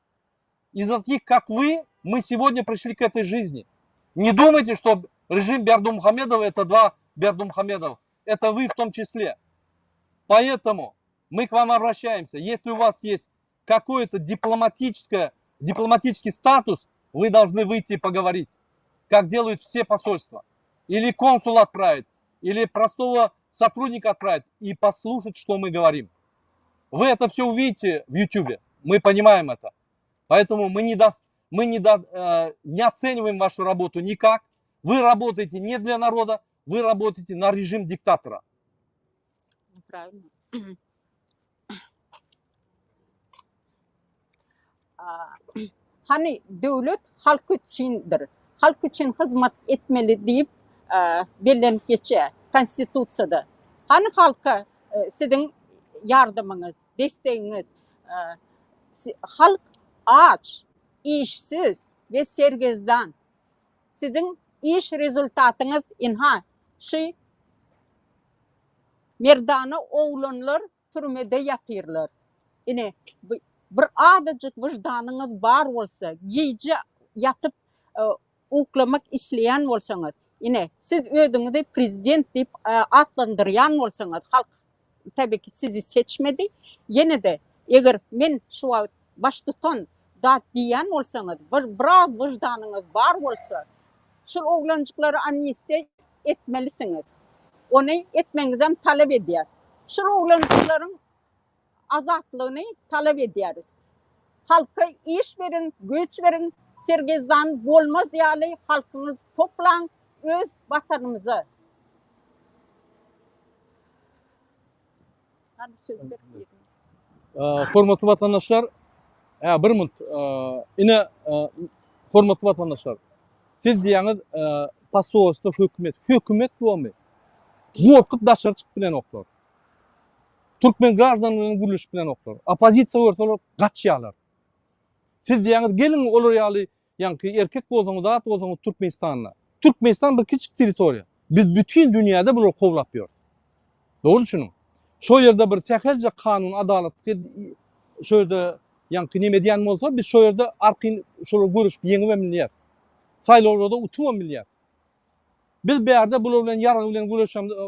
Из-за таких, как вы, мы сегодня пришли к этой жизни. Не думайте, что режим Бердымухамедова это два Бердымухамедова. Это вы в том числе. Поэтому мы к вам обращаемся. Если у вас есть какой-то дипломатический статус, вы должны выйти и поговорить, как делают все посольства. Или консул отправить, или простого сотрудника отправить и послушать, что мы говорим. Вы это все увидите в YouTube. Мы понимаем это. Поэтому мы не оцениваем вашу работу никак. Вы работаете не для народа, вы работаете на режим диктатора. Правильно. Hani devlet halk içindir. Halk için hizmet etmeli deyip belirlenip geçe konstitusiyada. Hani halka sizin yardımınız, desteğiniz, halk aç, işsiz ve sergezdan. Sizin iş rezultatınız inha şey merdana oğlanlar türmede yatırlar. Yine bir adacık vicdanınız var olsa, gece yatıp uklamak isteyen olsanız, yine siz ödünüzde prezident deyip adlandıryan olsanız, halk tabii ki sizi seçmedi. Yine de eğer men şu an baş tutan da diyen olsanız, biraz vicdanınız var olsa, şu oğlancıkları amnistiye etmelisiniz. Onu etmenizden talep ediyoruz. Şu oğlancıkların azatlığını talep ediyoruz. Halka iş verin, güç verin, sergezdan olmaz yani halkınız toplan öz vatanımıza. Hadi söz verin. Hormatly vatandaşlar, bir minut. Yine hormatly vatandaşlar. Siz diýäňiz pasosta hökümet bolmy. Gorkup daşar çykyp bilen oklar. Türkmen gражданларының gürleş bilen oklar. Opozisiýa görseler gaçýarlar. Siz diýäňiz gelin olar ýaly, ýa-ni erkek bolsaňyz, zat bolsaňyz Türkmenistana. Türkmenistan bir kiçik territoriýa. Biz bütün dünýäde bular kowlap ýör. Dogry düşünün. Şo ýerde bir täkelje kanun, adalet, şo ýerde ýa-ni nime diýen bolsa, biz şo ýerde arky şolar görüşip ýeňip emilýär. Saýlawlarda utup emilýär. Biz bäerde bular bilen ýargy bilen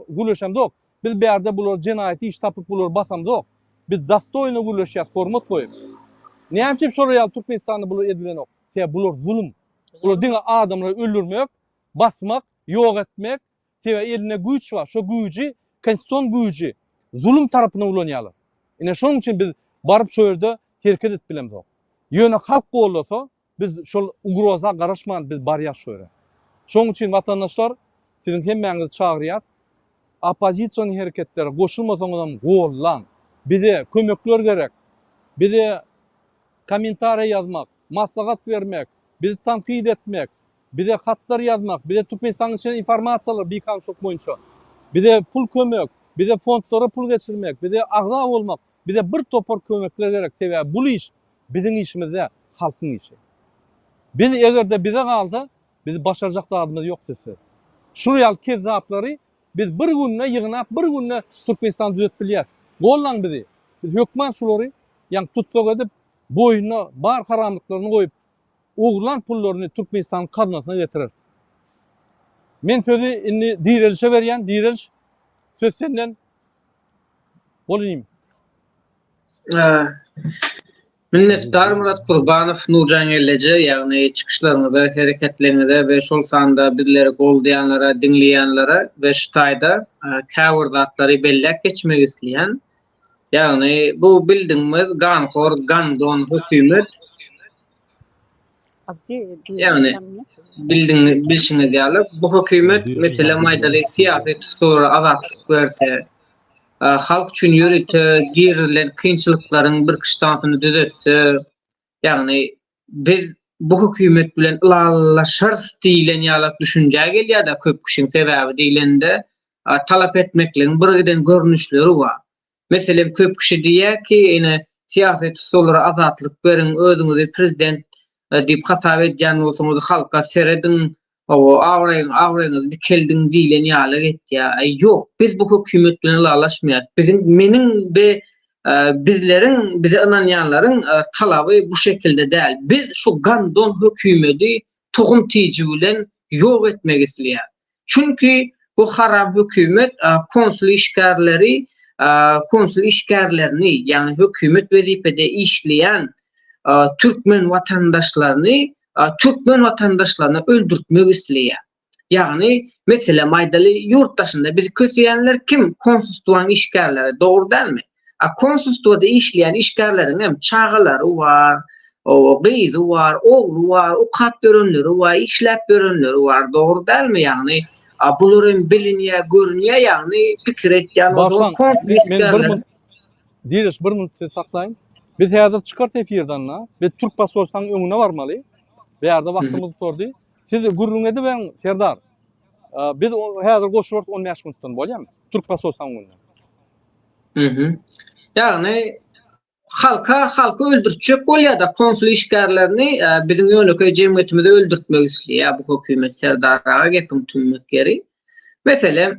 güleşemdok. Biz bäerde bular jenaýaty iş tapyp bular basamdok. Biz dastoýna güleşýär, hormat goýup. Näçe şolar ýaly Türkmenistanda bular edilenok. Bular zulüm. Bular diňe adamlary öldürmek, basmak, ýok etmek, eline güç var. Şo güýji, konstitusiýon güýji zulüm tarapyna ulanýarlar. Ine şonuň üçin biz baryp şo ýerde hereket etip bilemdik. Ýöne halk bolsa, biz şol ugroza garaşman biz barýar şo ýere. Şonuň üçin watandaşlar, siziň hemmäňizi çagyrýar. Opozisiýanyň hereketleri goşulmasaňyzam gollan. Bize kömekler gerek. Bize komentariýa ýazmak, maslahat bermek, bizi tankid etmek, bize hatlar ýazmak, bize Türkmenistanyň içine informasiýalar beýkançylyk boýunça, bize pul kömek, bize fondlara pul geçirmek, bize agza bolmak, bize bir topar kömekler gerek. Bu iş biziň işimizde, halkyň işi. Biz egerde bize galsa, biz başarjak dadymyz ýok desek. Şu ýaly kezaplary biz bir günne ýygnap, bir günne Türkmenistan düzet bilýär. Gollan bizi. Biz hökman şolary ýa-ni tutsak edip, boýuna bar haramlyklaryny goýup, oglan pullaryny Türkmenistan kaznasyna getirir. Men sözü indi Direlişe berýän, Direliş söz senden bolayım. Minnetdar Murat Kurbanow, Nurcan Elleci, yani çıkışlarınızda, hareketlerinizde ve şol sanda bizleri goldayanlara, dinleyenlere ve şutayda kavur zatları bellek geçmek isteyen, yani bu bildiğimiz ganhor, gandon hükümet, yani bilşiniz yani bu hükümet mesela maydalı siyasi sonra azatlık verse, halk üçün yürütü, girilen kıyınçılıkların bir kıştansını düzetse, yani biz bu hükümet bilen ılallaşırız diyilen yalak düşünceye geliyor da köp kişinin sebebi deyilende talep etmeklerin bir giden görünüşleri var. Mesela köp kişi diye ki yine siyaset solara azatlık verin, özünüzü prezident deyip hasap edeceğin olsanız halka seredin, o avrayınız dikeldin diyilen yalak et ya. Yok, biz bu hükümet bilen ılallaşmayız. Menin ve bizlerin, bize inanyanların talabı bu şekilde değil. Biz şu gandon hükümeti tohum tici bilen yok etmek istiyor. Çünkü bu haram hükümet konsul işgärlerini yani hükümet vazifede işleyen Türkmen vatandaşlarını öldürtmek istiyor. Yani mesela maydalı yurttaşında bizi kötüyenler kim? Konsulstuan işgärleri, doğru değil mi? Konsulstuada işleyen işgärlerin hem çağaları var, o beyzi var, oğlu var, ukat bölünleri var, işlep bölünleri var, doğru değil mi yani? Bunların biliniye, görünüye yani fikir etken o zaman konsul işgärlerin. Diriş bir minut saklayın. Biz hazır çıkart efirden ve Türk pasportunun önüne varmalı. Ve yerde vaktimiz sordu. Siz gurrun edi ben Serdar. Biz hazır koşuyoruz 15 minuttan bolyam. Türk pasportunun önüne. Yani halka öldürtecek bolýar da konsul işgärlerini bizim ýöneköy jemgyýetimizde öldürtmek isleýär bu hökümet Serdar'a gepin tümmek geri. Mesela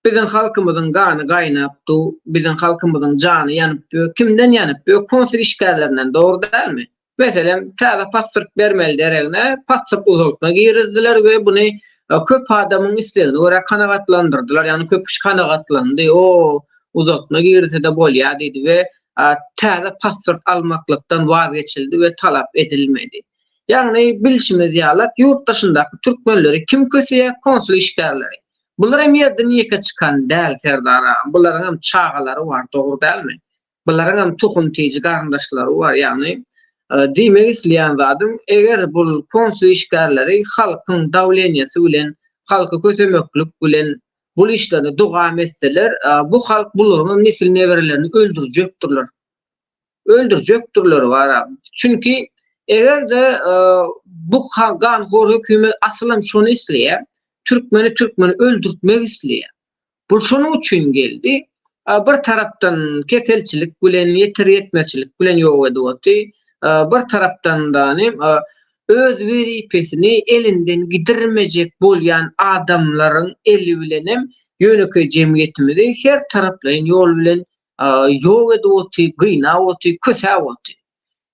bizim halkymyzyň gany gaýnapdy, bizim halkymyzyň jany ýanyp, kimden ýanyp? Konsul işgärlerinden, doğru değil mi? Mesela täze pasport bermeli deregine pasport uzatma girizdiler ve bunu köp adamyň islegini görä kanagatlandyrdylar. Yani köp kişi kanagatlandy. O uzatma girirse de bolýar dedi ve täze pasport almaklykdan vazgeçildi ve talap edilmedi. Yani bilişimiz ýalat yurtdaşyndaky türkmenleri kim köseýär? Konsul işgärleri. Bular hem ýerden ýeke çykan däl Serdara. Bularyň hem çağalary bar, dogry dälmi? Bularyň hem tohum tiýji garandaşlary bar. Yani diýmek isleýän zadym, eger bu konsul işgärleri halkyň dawlenýesi bilen, halka kösemeklik bilen bu işlerini dogam etseler, bu halk bularyň nesil neberilerini öldürjekdirler var. Çünkü eger de bu ganhor hükümet aslan şonu isleýär, Türkmeni öldürtmek isleýär. Bu şonuň üçin geldi. Bir tarapdan keselçilik bilen, yeter yetmezçilik bilen ýok edýärdi. Bir tarapdan da öz wezipesini elinden gidirmejek bolýan adamlaryň eli bilenem ýöneköy jemgyýetimizde her taraplaryň ýol bilen ýok edýärdi, gynawdy, kösäwdi.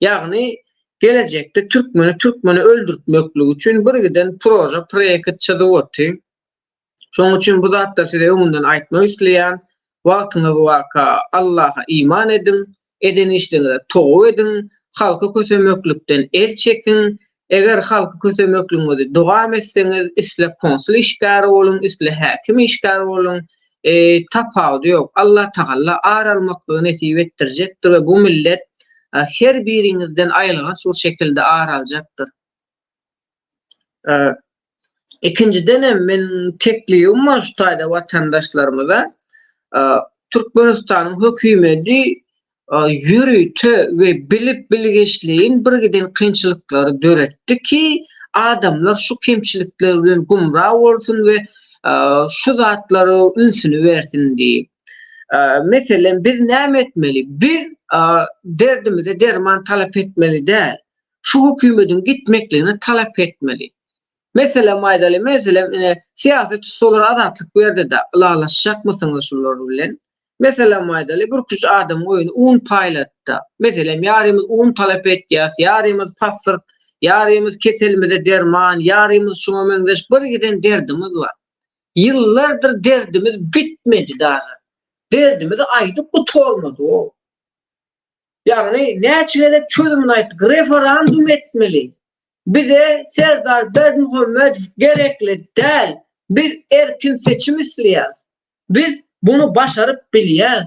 Ýagny gelecekde Türkmeni öldürtmeklik üçin bir giden projekt çyzypdy. Şoň üçin bu zatda size öňünden aýtmak isleýän, wagtyňyz waka Allah'a iman edin, eden işlerinize toğu edin, halka kösemeklikden el çekin. Eger halka kösemekliňizi dogam etseňiz, isle konsul işgäri bolun, isle häkim işgäri bolun, tapawdy ýok. Allah Taala aralmaklygy nesip etdirjekdir we bu millet her biriňizden aýylan şu şekilde araljakdyr. İkinciden men tekliğim var şu taýda watandaşlarymyza Türkmenistanyň hökümeti yürütü ve bilip bilgeçliğin bir giden kynçylyklary döretdi ki adamlar şu kemçilikler bilen gumra bolsun ve şu zatlary ünsünü versin diye. Mesela biz näme etmeli? Biz derdimize derman talep etmeli değil. Şu hükümetin gitmekliğini talep etmeli. Mesela maydaly, mesela siyaset solar azatlyk berdi da ılalaşacak mısınız şular bilen? Mesela maydaly bir kuş adam oyunu un paylatda. Mesela yarımız un talep etýäs, yarımız pasport, yarımız keselimize derman, yarımız şuna meňzeş bir giden derdimiz var. Yıllardır derdimiz bitmedi daha. Derdimiz aýdyp gutulmady o. Yani näçe çözümünü aýtdyk, referandum etmeli. Bize Serdar Berdimuhamedov gerekli değil. Biz erkin seçim isleýäs. Biz bunu başarıp bilýäs.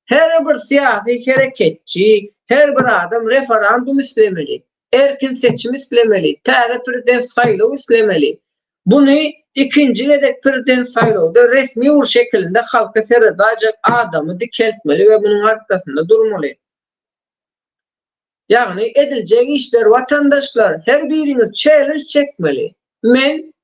Her bir siyasi hareketçi, her bir adam referandum islemeli. Erkin seçim islemeli. Täze prezident saýlawy islemeli. Bunu ikinci edek prezident saýlawda resmi ur şekilde halka seredajak adamı dikeltmeli ve bunun arkasında durmalı. Yani edilecek işler vatandaşlar her biriniz challenge çekmeli. Men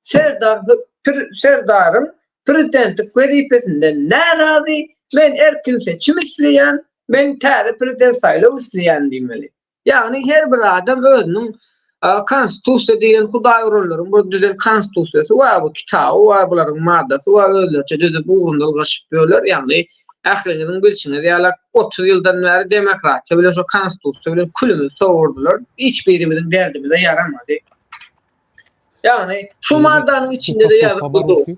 Serdar'ın prezidentlik vazifesinden narazy, men erkin seçim isleýän, men täze prezident saýlaw isleýän diýmeli. Yani her bir adam özünün konstitusiýa diýen Hudaý urullaryn bu düzen konstitusiýasy we bu kitaby we bularyň maddasy we özlerçe düzüp ugrundalyk gaşyp ýörler. Yani ähliňiziň bilşiňe ýa-da 30 ýyldan bäri demokratiýa bilen şu konstitusiýa bilen külümüz sowurdular. Hiç birimiziň derdimize yaramady. Yani şu maddanyň içinde de ýazyp durdy.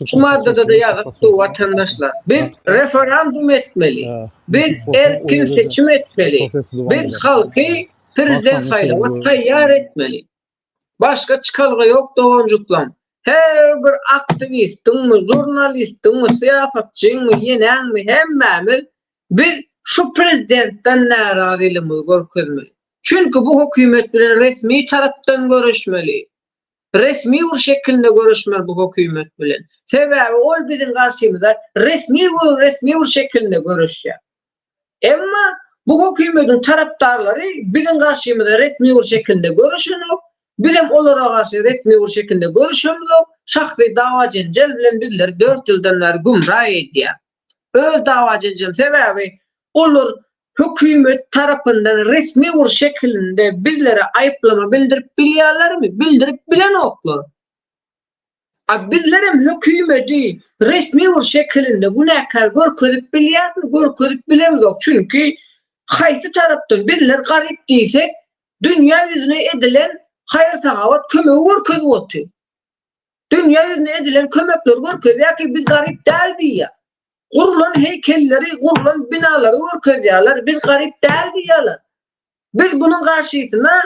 Şu maddada da ýazyp durdy vatandaşlar. Biz referandum etmeli. Biz erkin seçim etmeli. Biz halky prezident saýlawyna taýýar etmeli. Başga çıkalygy ýok dogonjuklam. Her bir aktivistiňmi, jurnalistiňmi, siýasatçyňmy, ýeneňmi, hemmämiz biz şu prezidentden narazylygymy görkezmeli. Çünkü bu hökümet bilen resmi tarapdan görüşmeli. Resmi bir şekilde görüşmeli bu hökümet bilen. Sebäbi ol biziň garşymyzda resmi bir şekilde görüşýär. Emma bu hökümetiň tarapdarlary biziň garşymyzda resmi bir şekilde görüşýär. Bizim olara garşy resmi bir şekilde görüşýärmiz. Şahsy dawa jenjel bilen bizleri 4 ýyldan bäri gumra edýär. Öz dawa jenjem sebäbi olar hökümet tarapyndan resmi bir şekilde bizlere aýyplama bildirip bilýärlermi? Bildirip bilen oklar. Bizlerim hökümeti resmi bir şekilde günäkär görkezip bilýärmi? Görkezip bilemizok. Çünkü haýsy tarapdan bizler garyp diýsek, dünýä ýüzüne edilen hayır sahavat kömegi görkezip otur. Dünýä ýüzüne edilen kömekler görkezýär ki biz garyp däl diýär. Gurulan heykelleri, gurulan binalary görkezýärler, biz garyp däl diýärler. Biz bunun garşysyna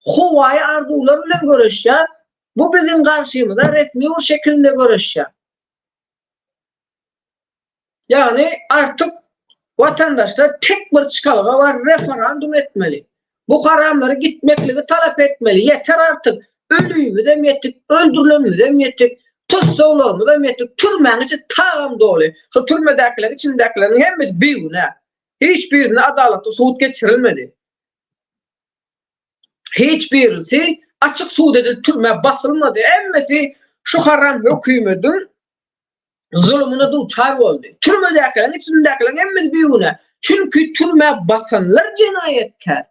howaý arzuwlar bilen görüşýär. Bu biziň garşymyzda resmi bir şekilde görüşýär. Yani artık vatandaşlar tek bir çıkalyga var, referandum etmeli. Bu haramları gitmekligi talap etmeli. Yeter artık. Ölüýümi dem yetdik, öldürilenmi dem yetdik, tutsaglarmy dem yetdik. Türmäň içi tam doly. Şu türmedäkiler içindekilerin hemmesi biýüne. Hiç birisine adalatly suud geçirilmedi. Hiç birisi açık suud edilip türme basılmadı. Emmesi şu haram hökümetiň zulmüne duçar boldy. Türmedäkilerin içindekilerin hemmesi biýüne. Çünkü türme basanlar jenayetkär.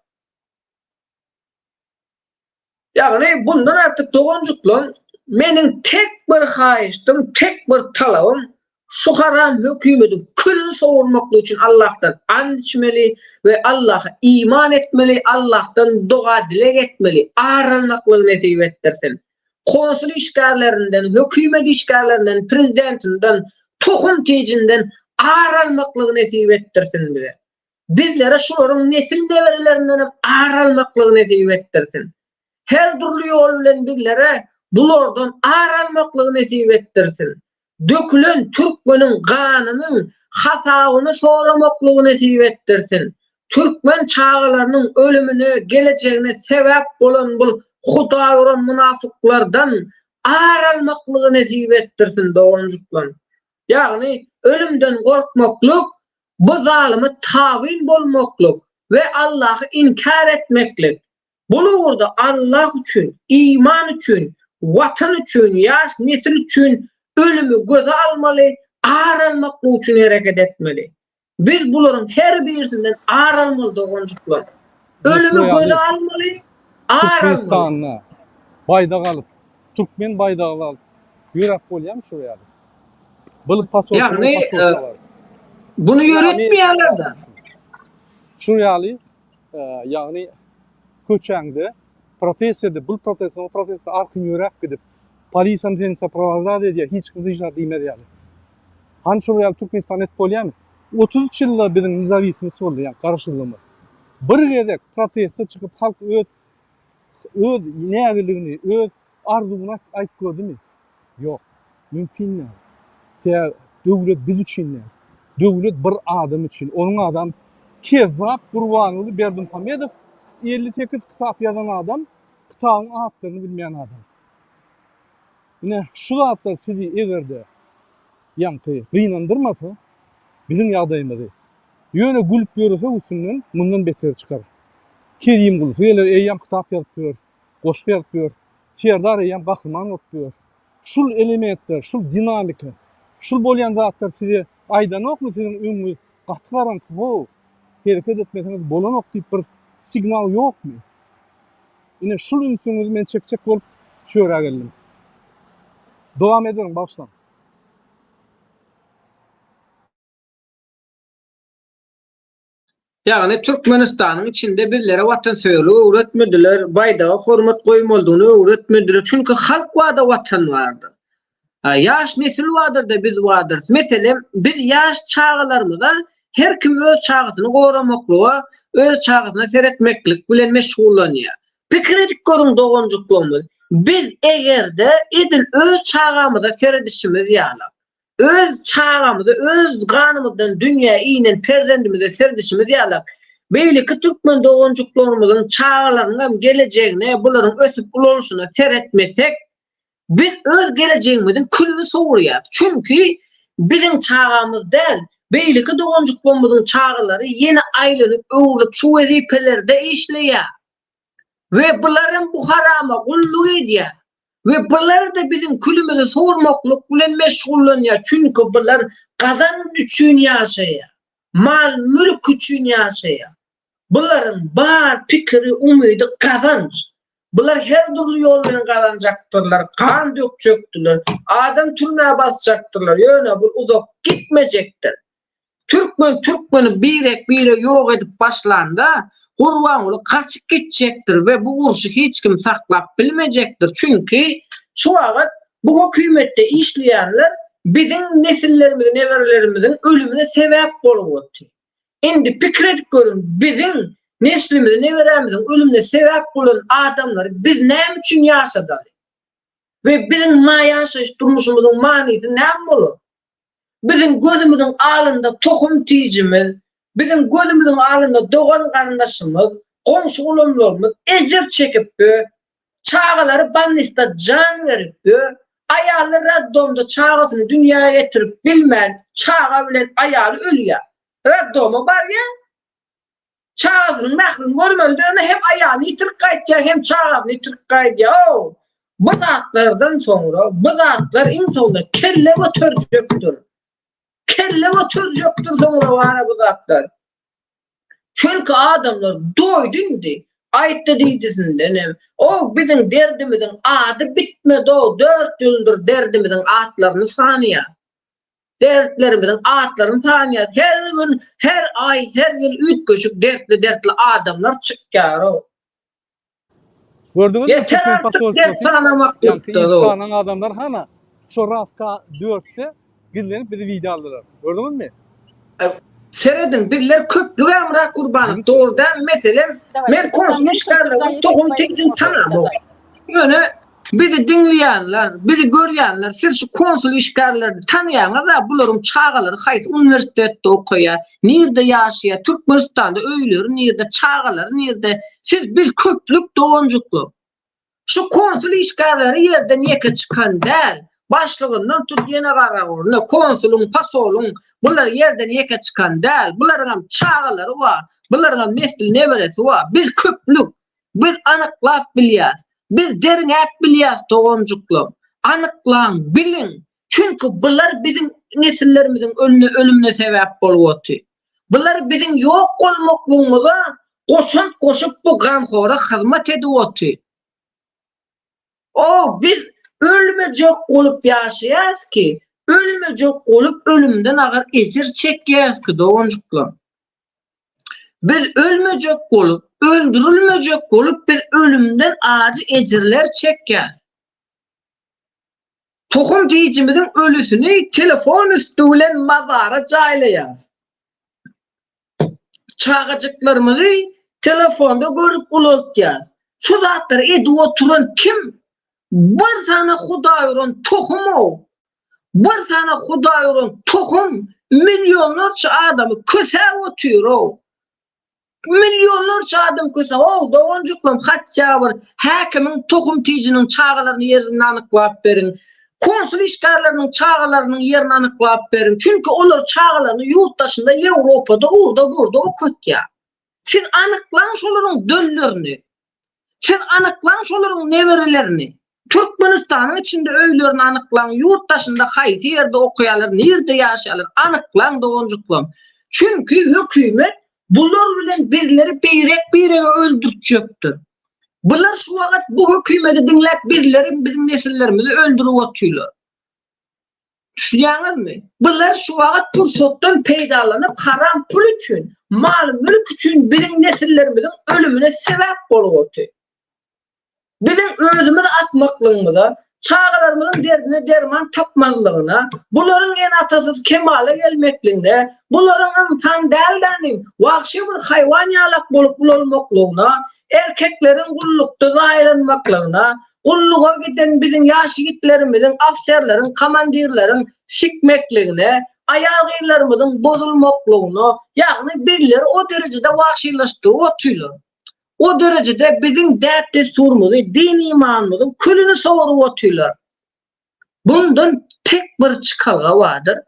Yani bundan artık dogonjuklan meniň tek bir haýyşdym, tek bir talabym şu haram hökümetiň külünü sowurmaklygy üçin Allah'tan and içmeli ve Allah'a iman etmeli, Allah'tan dua dilek etmeli, aralmaklygy nesip etdirsin. Konsul işgärlerinden, hökümet işgärlerinden, prezidentinden, tohum tejinden aralmaklygy nesip etdirsin bize. Bizlere şolaryň nesil newerelerinden aralmaklygy nesip etdirsin. Her türlü ýol bilen bizlere bulardan aralmaklygy nesip etdirsin. Dökülen Türkmeniň ganynyň hasabyny soramaklygy nesip etdirsin. Türkmen çağalarynyň ölümüne, geleceğine sebäp bolan bu Hudaý uran münafıklardan aralmaklygy nesip etdirsin dogonjuklar. Yani ölümden gorkmaklyk, bu zalymy tabin bolmaklyk ve Allah'ı inkar etmeklik. Bunu orada Allah üçün, iman üçün, vatan üçün, yaş nesil üçün ölümü göze almalı, aralmaklı üçün hareket etmeli. Biz bunların her birisinden aralmalı dogonjuklar. Ölümü göze almalı, aralmalı. Bayda kalıp, Türkmen baydağı alıp, yürek bolýarmy şu ýerde? Bıl pasport var. Bunu yürütmeýärler da. Şu ýaly, yani köçäňde professiýada bu professor arky ýörek gidip polisiýany tense provazat edýär, hiç kim diýýär diýmedi ýaly. Han şu ýaly Türkmenistan et bolýarmy? 33 ýylda bizim nizavisimiz boldy, ýani garşylygymyz. Bir gezek protestde çykyp halk öz nägeligini, öz arzuwyny aýtyp gördümi? Ýok, mümkin näme. Döwlet biz üçin, döwlet bir adam üçin. Onuň adam Kezzap Gurbanoğlu Berdimuhammedow 58 kitap yazan adam, kitabın atlaryny bilmeýän adam. Ine şu zatlar sizi egerde ýanky gynandyrmasa, bizim ýagdaýymyzy ýöne gülüp ýörse usundan mundan beter çykar. Kerim gulsa geler eýýam kitap ýazyp ber, goşuk ýazyp ber, Serdar eýýam gahryman bolup ber. Şul elementler, şul dinamika, şul bolýan zatlar sizi aýdanokmy sizin öňüňiz gatgaran bu hereket etmesiniz bolanok diýip bir signal ýokmy? Ine şul ünsüňizi men çekçek bolup çöre geldim. Dowam ederim başlan. Yani Türkmenistan'ın içinde birlere vatanseverliği öğretmediler, baydağa hormat koymaldygyny öğretmediler. Çünkü halk wada vatan vardı. Yaş nesil vardır da biz vardır. Mesela biz yaş çağlarımızda her kim öz çağısını goramaklığa, öz çağısına seyretmeklik bilen meşgullanýar. Pikir edip görün dogonjuklarymyz. Biz egerde edil öz çağımızda seyredişimiz ýaly. Öz çağımızda, öz ganymyzdan dünýä iýnen perzendimize seyredişimiz ýaly. Beýleki Türkmen dogonjuklarymyzyň çağlarynyň gelejegine, bularyň ösüp ulanyşyna seyretmesek, biz öz gelejegimizin külüni sowurýar. Çünki bizim çağımız däl, beýleki dogonjuklarymyzyň çağlary ýene aýlanyp, öwrüp şu wezipelerde işleýär. Ve buların bu harama gulluk edýär. Ve bular da bizim külümüzü sowurmaklyk bilen meşgullanýar. Çünkü bular gazan üçin ýaşaýar. Mal, mülk üçin ýaşaýar. Buların bar pikiri, umydy gazanç. Bular her türlü ýol bilen gazanjaktyrlar, kan dökjekdirler, adam türmäge basjaktyrlar. Ýöne bu uzak gitmejekdir. Türkmeni birek ýok edip başlanda Gurbanoğlu kaçıp gidecektir ve bu uruşu hiç kim saklap bilmeyecektir. Çünkü şu vakit bu hükümette işleyenler bizim nesillerimizin, neverlerimizin ölümüne sebep bolup. Şimdi pikir edip görün, bizim neslimizin, neverlerimizin ölümüne sebep olan adamları biz ne için yaşadık? Ve bizim yaşayış durmuşumuzun manisi ne olur? Bizim gözümüzün alında tohum tiyicimiz, bizim gözümüzün alında doğan kardeşimiz, komşu ulumlarımız ecir çekip çağları banlista can verip ayalı raddomda çağısını dünyaya getirip bilmeyen çağa bilen ayalı ölüyor. Raddomu var ya, çağısının nahrını görmediğinde hem ayağını yitirip kayıtacak hem çağını yitirip kayıtacak. Bu zatlardan sonra bu zatlar insanda kelle oturacakdır. Kelle oturacakdır sonra var bu zatlar. Çünkü adamlar doydundu. Ayette diydisinden. O bizim derdimizin adı bitmedi o. 4 yıldır derdimizin atlarını sanıyor. Dertlerimizin atlarını sanıyor. Her gün, her ay, her yıl 3 köşük dertli adamlar çıkıyor o. Gördünüz mü? Yeter artık dert sanamak yoktu o. İnsanan adamlar hana şu Rafka 4'te güllenip bizi video aldılar. Gördünüz mü? Seredin birler köplük Emrah Kurbanov doğrudan mesela men konuşmuşlarla tohum tezin tanımı. Yani bizi dinleyenler, bizi görüyenler, siz şu konsul işgallerini tanıyanlar da bularım çağaları haysi üniversitede okuya, nerede yaşaya, Türkmenistan'da öylüyor, nerede çağaları, nerede siz bir köplük doğuncuklu. Şu konsul işgalleri yerden yeke çıkan değil, başlığından tut yine kararına, konsulun, pasolun, bunlar yerden yeke çıkan değil, bunların çağaları var, bunların nesli neveresi var, bir köplük, bir anıklap bilyaz. Biz derin hep bilyaz doğuncuklu. Anıklan, bilin. Çünkü bunlar bizim nesillerimizin ölümüne sebep oluyor. Bunlar bizim yok olmaklığımıza koşup bu ganhora hizmet ediyor. O biz ölmeyecek olup yaşayız ki, ölmeyecek olup ölümden ağır ecir çekiyiz ki doğuncuklu. Biz ölmeyecek olup, öldürülmeyecek olup bir ölümden acı ecirler çeker. Tohum diyicimizin ölüsünü telefon üstüyle mazara caylayaz. çağacaklarımızı telefonda görüp bulutken. Şu zatları edi oturan kim? Bir tane Hudaýyň tohumy o. Bir tane Hudaýyň tohum milyonlarca adamı köse otuyor o. Milyonlarca adam köse o. Doğuncuklam hatça var. Hakimin tohum tijinin çağalarını yerini anıklap berin. Konsul işgallarının çağalarının yerini anıklap berin. Çünkü onlar çağalarını yurttaşında Avrupa'da orada burada okutya. Sen anıklan şoların döllerini. Sen anıklan şoların neverilerini. Türkmenistan'ın içinde öylerini anıklan, yurttaşında haydi yerde okuyalar, nerede yaşayalar, anıklan doğuncuklam. Çünkü hükümet bunlar bilen birileri birini öldürtecektir. Bunlar şu vakit bu hükümeti dinlep birileri bizim nesillerimizi öldürüp atıyorlar. Düşünüyorsunuz mu? Bunlar şu vakit fırsattan peydalanıp haram pul için, mal mülk için bizim nesillerimizin ölümüne sebep olup atıyor. Bizim özümüz atmaklığımıza, çağalarımızın derdine derman tapmanlığına, bunların en atasız kemale gelmekliğine, bunların insan değerlerinin vahşi bir hayvan yalak bolup bulunmaklığına, erkeklerin kullukta ayrılmaklığına, kulluğa giden bizim yaş yiğitlerimizin, afserlerin, komandirlerin sikmekliğine, ayağıylarımızın bozulmaklığına, yani birileri o derecede vahşileştiği otuyorlar. O derecede bizim dertte surumuzu, din imanımızın külünü soğurup atıyorlar. Bundan tek bir çıkalga vardır.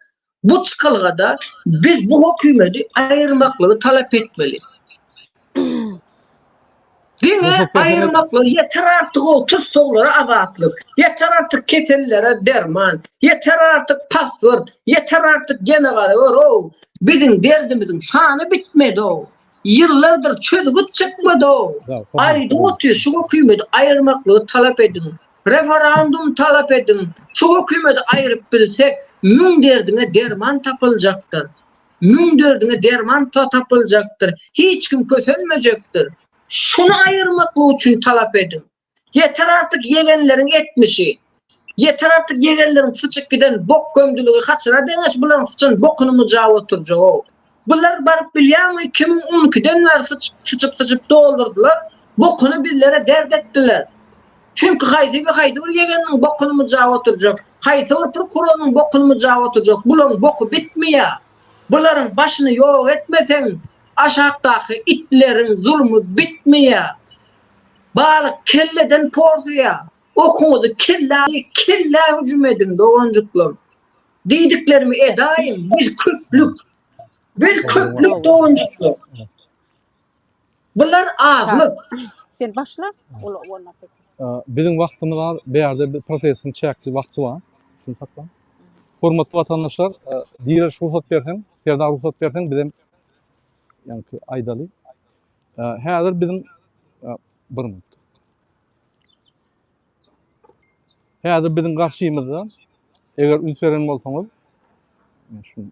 Bu çıkalgada biz bu hükümeti ayırmakları talep etmeli. Dine ayırmakları yeter artık o tuzsoğlara azatlık, yeter artık kesellere derman, yeter artık password, yeter artık generale o. Bizim derdimizin şanı bitmedi o. Yıllardır çözgüt çıkmadı o. Ayda otuyor, şu hükümeti ayırmaklığı talep edin. Referandum talep edin. Şu hükümeti ayırıp bilsek, mün derdine derman tapılacaktır. Mün derdine derman tapılacaktır. Hiç kim kösenmeyecektir. Şunu ayırmaklığı için talep edin. Yeter artık yegenlerin etmişi. Yeter artık yegenlerin sıçık giden bok gömdülüğü kaçıra deneş bulan sıçın bokunu mucağı oturacak o. Bunlar barıp bilýän mi 2012'den beri sıçıp doldurdular. Bokunu billere dert ettiler. Çünkü haydi bir yegenin bokunu mucağı oturacak. Haydi bir prokurorun bokunu mucağı oturacak. Bunların boku bitmiyor. Bunların başını yok etmesen aşağıdaki itlerin zulmü bitmiyor. Balık kelleden porsuya. Okumuzu kella hücum edin doğuncuklarım. Dediklerimi edayım bir küplük. Bir köklük doğuncuklu. Bunlar ağırlık. Sen başla. Bizim vaktımızda bir yerde bir protestin çekli vakti var. Şunu takla. Hormatly vatandaşlar, diğer ruhsat bersen, ferda ruhsat bersen bizim yani aydaly. Hazır bizim bir minut. Hazır bizim karşımızda eğer ünseren bolsaňyz, şunu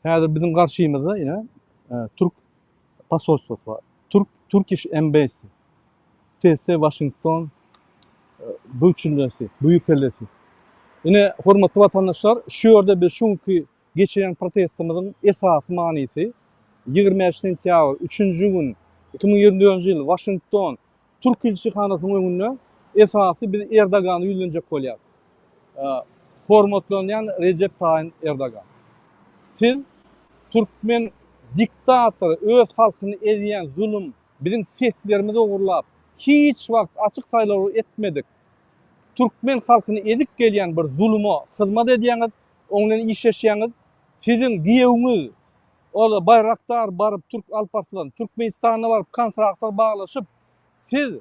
Hazır bizim karşımızda yine Türk pasolstwosu var. Turkish Embassy. TS Washington büyük kellesi. Yine hormatly vatandaşlar, şu ýerde biz şunki geçiren protestimizin esas manysy 20 sentýabr 3-nji gün 2024-nji ýyl Washington Türk elçixanasynyň öňünde esasy biz Erdogany ýülenjek bolýar. Hormatlanan Recep Tayyip Erdogan. Siz Türkmen diktator öz halkyny eziyen zulüm bizim seslerimizi ogurlap hiç wagt açyk taýlary etmedik. Türkmen halkyny ezik gelýän bir zulüme hyzmat edýäňiz, oňdan işleşýäňiz, sizin giýewiňiz ola Bayraktar barıp Türk Alparslan, Türkmenistana barıp kontraktar baglaşyp siz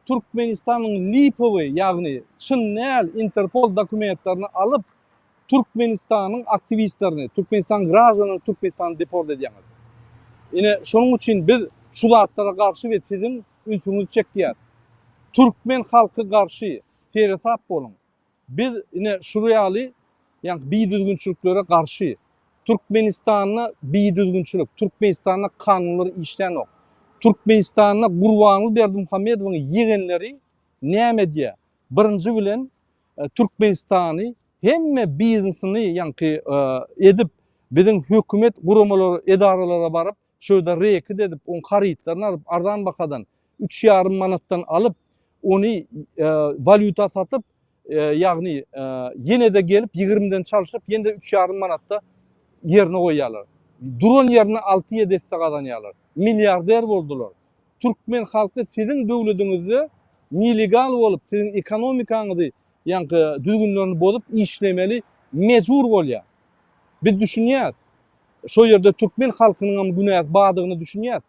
Türkmenistanyň Lipowy ýagny çyn näl Interpol dokumentlaryny alıp Türkmenistanyň aktivistlerini, Türkmenistan građanyny Türkmenistan deport edýäňiz. Ine şonuň üçin biz şu zatlara karşı ve sizin ülküňizi çekýär. Türkmen halky karşı feresap bolun. Biz ine şuryaly ýani biýdüzgünçiliklere karşı Türkmenistanyň biýdüzgünçilik, Türkmenistanyň kanunlary işlenok. Türkmenistanyň Gurbanly Berdimuhammedowyň yegenleri näme diýär? Birinji bilen Türkmenistany hemme biznesini yankı edip bizim hükümet gurumaları, edaralara barıp şöyle rekid edip on karyitlerini alıp ardan bakadan 3,5 manattan alıp onu valuta satıp yani yine de gelip 20'den çalışıp yine de 3,5 manatta yerine koyarlar. Duran yerine 6-7 hisse kazanıyorlar. Milyarder oldular. Türkmen halkı sizin devletinizde nelegal olup sizin ekonomikanızı yankı düzgünlerini bolup işlemeli mecbur bolýar. Biz düşünýär. Şo yerde Türkmen halkının günäs badığını düşünýär.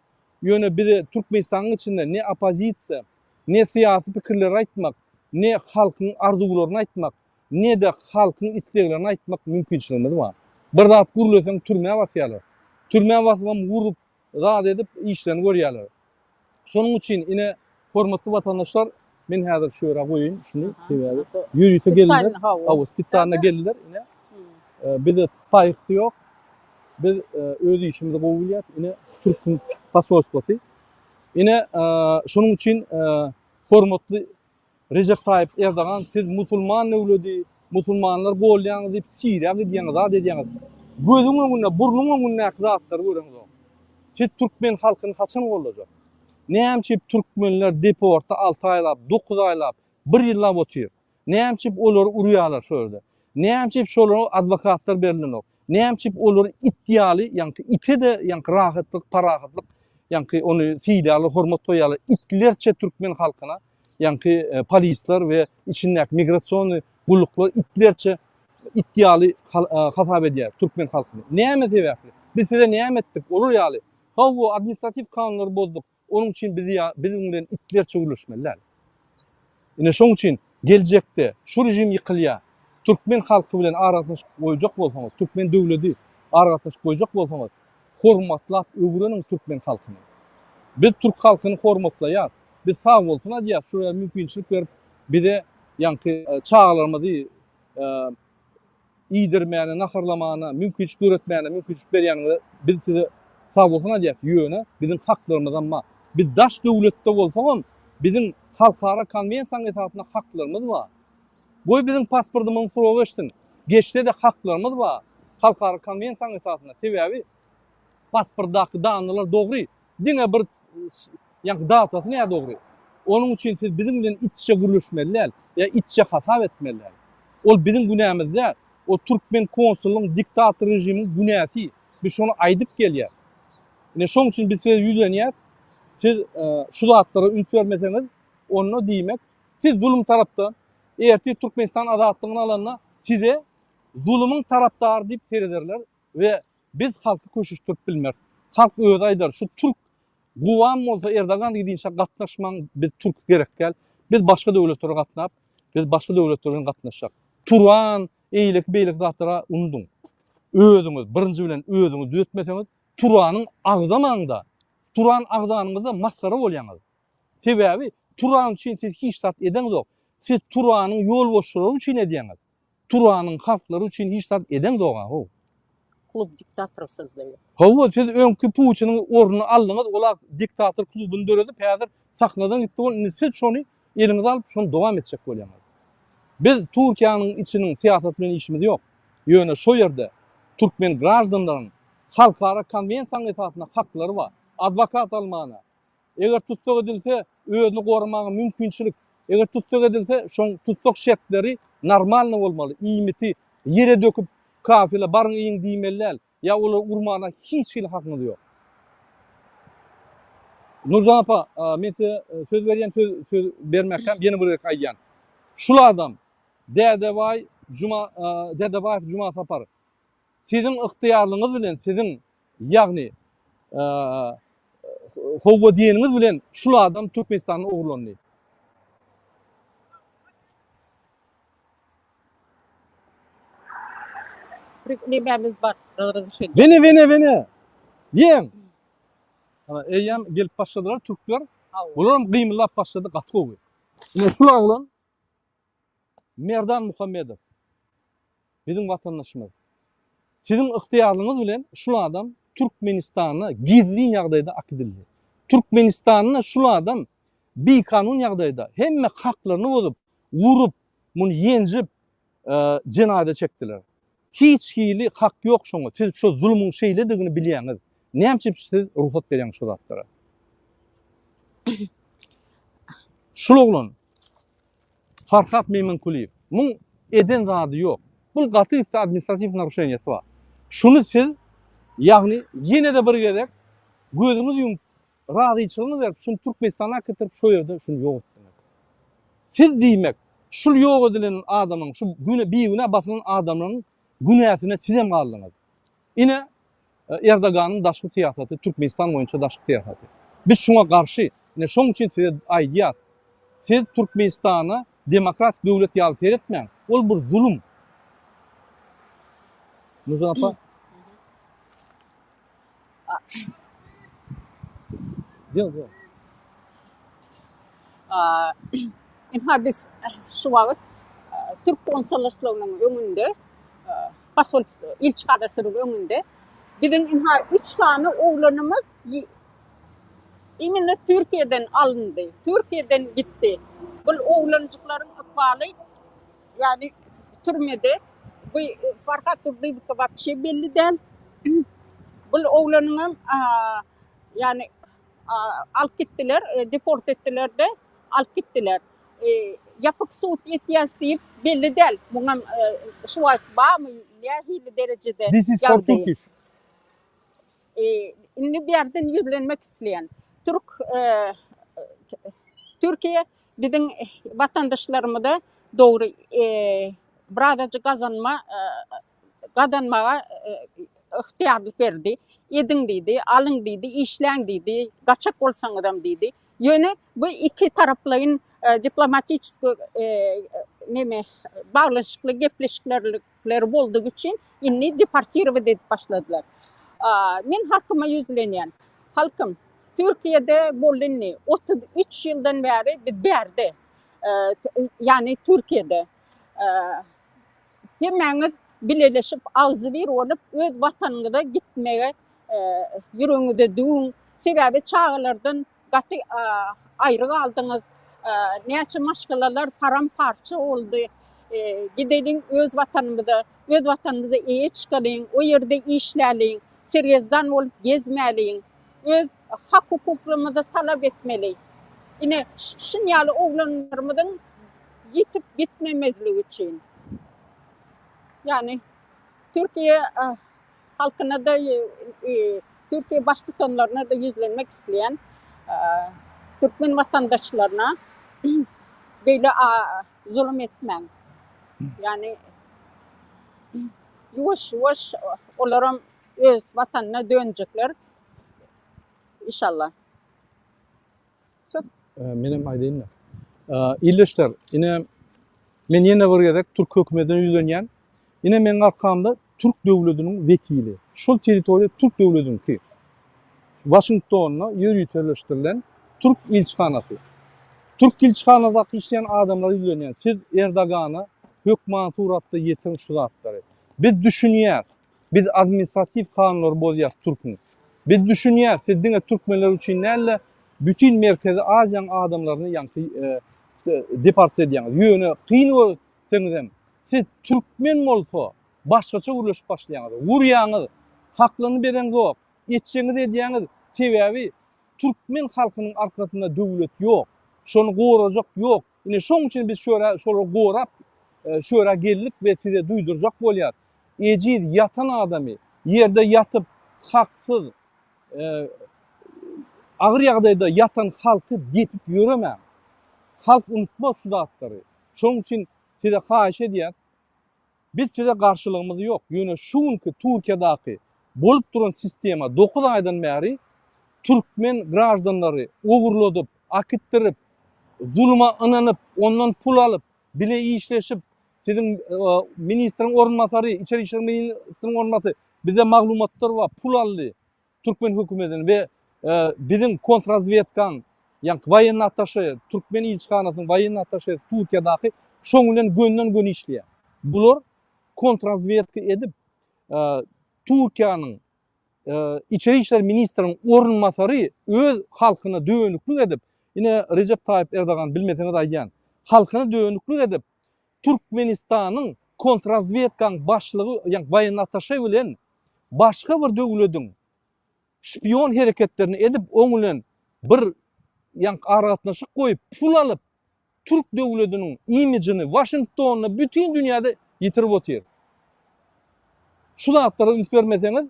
Ýöne bize Türkmenistanyň içinde ne opozisiýa, ne siyasi pikirler aýtmak, ne halkyň arzularyny aýtmak, ne de halkyň isleglerini aýtmak mümkinçiligimiz bar. Bir zat gurulsaň türmäge basýarlar. Türmäge basmam gurup zat edip işlerini görýärler. Şonuň üçin ine hormatly vatandaşlar, men häzir şöyle goýyn, şunu sebäbi ýürüýte geldiler. Hawa spesialna geldiler ine. Bizde taýyk ýok. Biz öz işimizi goýulýar. Ine Türkmen pasportlaty. Ine şonuň üçin hormatly Recep Tayyip Erdoğan siz musulman nöwledi, musulmanlar bolýaňyz diýip Siriýa diýýäňiz, zat edýäňiz. Gözüň öňünde, burnuň öňünde zatlar göreňiz. Siz Türkmen halkyny haçan bolajak? Näçip Türkmenler deporta 6 aylap, 9 aylap, 1 ýyllap otyr. Näçip olary urýarlar şöyle. Näçip şolara adwokatlar berilýär. Näçip olary iddialy, ýa-ni ite de ýa-ni rahatlyk, parahatlyk, ýa-ni onu fiýdaly hormat goýarlar. Itlerçe Türkmen halkyna, ýa-ni polisler we içindäki migrasiýony gulluklar itlerçe iddialy hasap edýär Türkmen halkyny. Näme sebäpli? Biz size näme etdik? Olur ýaly. Hawa administrativ kanunlary bozduk. Onun için bizim bilen itlerçe ulaşmalar. Ine şoň üçin geljekde şu rejim ýykylýar. Türkmen halky bilen aratyş goýjak bolsaňyz, Türkmen döwleti aratyş goýjak bolsaňyz, hormatlap öwrenin Türkmen halkyny. Biz Türk halkyny hormatlaýar. Biz sag bolsun diýip şuraya mümkinçilik berip bize ýa-ni çağlarymyzy iýdirmäne, naharlamagyna, mümkinçilik öwretmäne, mümkinçilik berýäňizi biz size sag bolsun diýip ýöne bizim haklarymyzdan ma. Biz daş döwletde bolsaňam bizim halkara konwensiýa esasyna haklarymyz bar. Bu bizim pasportymyň soragy geçtin. Geçde de haklarymyz bar. Halkara konwensiýa esasyna sebäbi pasportdaky danylar dogry. Diňe bir ýa-ni datasy näme dogry. Onun üçin siz bizim bilen iççe gürleşmeliler, ya iççe hasap etmeliler. Ol bizim günämizde o Türkmen konsulluğun diktatör rejiminin günäsi. Biz şonu aýdyp gelýär. Ine şoň üçin biz size ýüzlenýär. Siz şu zatlara üns bermeseňiz, onu diýmek, siz zulüm tarapda, erti Türkmenistan azatlygyny alanyna size zulümün tarapdary diýip serederler we biz halky köşüşdirip bilmek. Halk öz aýdar, şu Türk guwan bolsa Erdogan diýdiňçe gatnaşmaň biz Türk gerek gel. Biz başga döwletlere gatnap, biz başga döwletlerden gatnaşak. Turan, eýlik, beýlik zatlara unudun. Özüňiz birinji bilen özüňiz düýetmeseňiz, Turanyň agzamaňda, Turan agzanyňyzda maskara bolýaňyz. Sebäbi Turan üçin siz hiç tat edeňiz ýok. Siz Turanyň ýol boşçulary üçin edýäňiz. Turanyň halklary üçin hiç tat edeňiz ýok. Klub diktatorsyz diýip. Hawa siz öňkü Putiniň ornuny aldyňyz, olar diktator klubyny döredip häzir saknadan gitdi. Siz şonu eliňize alyp şonu dowam etjek bolýaňyz. Biz Türkiýanyň içiniň siýasat bilen işimiz ýok. Ýöne şo ýerde Türkmen grajdanlaryň halkara konwensiýa esasyna haklary bar. Advokat almana. Eger tutsak edilse özüni gorumagy mümkinçilik. Eger tutsak edilse şoň tutsak şertleri normalny bolmaly. Iýmiti ýere döküp kafile barın iýin diýmeliler. Ya olar urmana hiç hil hakyny ýok. Nurjan apa, men size söz berýän söz bermekden ýene bir aýdýan. Şul adam Dädebay Juma Sapar. Sizin ıhtiýarlyňyz bilen, sizin ýagny howa diýeniňiz bilen şul adam Türkmenistanyň ogurlandy. Nebemiz bar, razryşet. Beni. Ýeň. Eýem gelip başladylar türkler. Olaram gymylap başlady gatgowy. Ine şul aglan Merdan Muhammedow. Bizim vatandaşymyz. Sizin ıhtiýarlyňyz bilen şul adam Türkmenistanyny gizli ýagdaýda akdildi. Türkmenistanyny şul adam bir kanun ýagdaýda hemme haklaryny bozup, urup, muny ýenjip, cenayda çekdiler. Hiç hili hak yok şoňa. Siz şu zulmüň şeýledigini bilýäňiz. Näme siz ruhsat berýäňiz şu zatlara? Şuluglan Farhat Meymankuliyev. Muň eden zady yok. Bu gaty administrativ naruşenýet bar. Şunu siz ýagny ýene de bir gezek gözüňiz ýumyp razyçylygyny berip şunu Türkmenistana getirip şu ýerde şunu ýok etdiňiz. Siz diýmek şul ýok edilen adamyň şu güne basylan adamyň günäsine siz hem galdyňyz. Ine Erdoganyň daşky siýasaty, Türkmenistan boýunça daşky siýasaty. Biz şuna garşy, ine şoň üçin size aýdýar. Siz Türkmenistana demokratik döwlet ýaly etmeň. Ol bir zulüm. Nurcan apa? Yok. Inha biz şu wagt Türk konsoloslugynyň öňünde pasolstwo ilçikadasynyň öňünde biziň inha 3 sany oglanymy imine Türkiýeden alındy. Türkiýeden gitdi. Bu oglanjyklaryň akwaly yani türmede bu Farhat Turdyýew wapşe belli däl. Bu oglanyňam yani alyp gitdiler, deport etdiler de alyp gitdiler. Yapık suut ýetýäs diýip belli däl. Muňam şu wagt barmy ýa-hili derecede This is for Turkish. Inni bir ýerden ýüzlenmek isleýän Türkiýe biziň vatandaşlarymyza dogry birazajy gadanmaga ihtiýarlyk berdi. Ediň diýdi, alyň diýdi, işläň diýdi, gaçak bolsaňyzam diýdi. Ýöne bu iki taraplyň diplomatik baglanşykly gepleşikler boldugy üçin inni deportirować edip başladylar. Men halkyma ýüzlenýän. Halkym Türkiýede boldyny 33 ýyldan bäri biz berde. Yani Türkiýede hemmäňiz bileleşip agzy bir olup öz watanyňyza gitmege ýüregiňizde düň sebäbi çağlardan gaty aýry galdyňyz. Näçe maşgalalar paramparça boldy. Gideliň öz watanymyza eýe çykaliň, o ýerde işläliň, serýezdan bolup gezmäliň, öz hak hukuklarymyzy talap etmeli. Ine şinýaly oglanlarymyzyň ýitip bitmemezligi üçin. Yani Türkiye halkyna da Türkiye baş tutanlaryna da ýüzlenmek isleýän Türkmen vatandaşlaryna beýle zulüm etmäň. Yani ýuwaş olaram öz watanyna dönjekler. İnşallah. Menem aýdynlar. İlleşler, ine men ýene bir gezek Türk hökümetine ýüzlenýän. Ine men arkamda Türk döwletiniň vekili. Şol territoriýa Türk döwletiniň ki Washingtonna ýürütürleşdirilen Türk ilçihanasy. Türk ilçihanasynda işleyen adamlar ýüzlenýän. Siz Erdogana hökman suratda ýeten şu zatlary. Biz düşünýär. Biz administrativ kanunlar bozýar Türkni. Biz düşünýär. Siz diňe türkmenler üçin näle bütün Merkezi Aziýanyň adamlaryny ýanky deport edýäňiz. Ýöne kyn bolsaňyzam siz türkmen bolsa başgaça urlaşyp başlaýaňyz. Urýaňyz, haklany beren zok, etçeňiz edýäňiz. Sebäbi türkmen halkynyň arkasynda döwlet ýok. Şonu gorajak ýok. Ine şoň üçin biz şolara gorap, şöra geldik we size duýdurjak bolýar. Ejid yatan adamy ýerde ýatyp haksyz agyr ýagdaýda yatan halky depip ýöremäň. Halk unutmaz şu zatlary. Şoň üçin size haýyş edýär. Biz size garşylygymyz ýok. Ýöne şuňky Türkiýadaky bolup duran sistema 9 aýdan bäri türkmen grajdanlary ogurladyp, akittirip, zulma ynanyp, ondan pul alyp, bile işleşip, sizin ministrin ornmasary, içeri işler ministrin ornmasary bize maglumatlar var, pul aldy Türkmen hökümetinden ve bizim kontrazvedkan, yani wayenny ataşe, Türkmen ilçihanasynyň wayenny ataşe Türkiýadaky şoň bilen gönden gün işleýär. Bular kontrazvedka edip Türkiýanyň İçeri işler ministrinin ornmasary öz halkyna döwünlük edip, ine Recep Tayyip Erdogan bilmeseňiz aýdýan, halkyna döwünlük edip Türkmenistanyň kontrrazvedkaň başlygy, ýani baýan ataşy bilen başga bir döwletiň şpion hereketlerini edip oň bilen bir ýani aratnaşyk goýup pul alyp Türk döwletiniň imijini, Washingtonyny bütün dünýäde ýitirip otyr. Şu zatlara ümit vermeseňiz,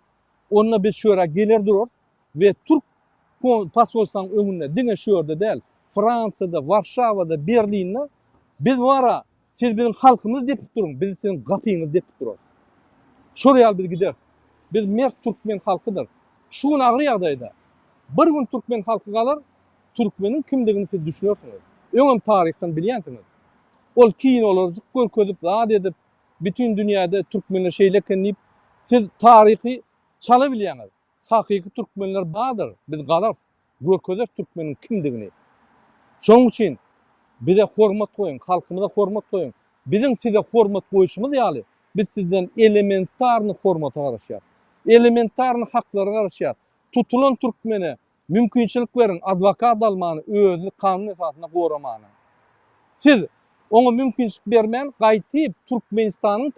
onunla biz şöyle gelir durur ve Türk pasolstanyň öňünde diňe şöyle däl, Fransada, Warşawada, Berlinde biz wara siz bizim halkymyz dep durun, biz sizin gapyňyz dep durur. Şuraya biz gider. Biz mert Türkmen halkydyr. Şu agry ýagdaýda bir gün Türkmen halky galar, Türkmeniň kimdigini siz düşünýärsiňiz. Öňem taryhdan bilýänsiňiz. Ol kiyin olarjyk görkezip, zat edip bütün dünýäde Türkmenler şeýlekenip siz taryhy çala bilýäňiz. Hakyky Türkmenler badyr. Biz galar görkezip Türkmeniň kimdigini. Şoň üçin bize hormat koyun, halkymyza hormat koyun. Bizim size hormat koyuşumuz ýaly. Biz sizden elementarny hormata garaşýar. Elementarny haklary garaşýar. Tutulan Türkmene mümkinçilik verin, advokat almany, özüni kanun esasyna goramany. Siz oňa mümkinçilik bermän, gaýtyp Türkmenistanyň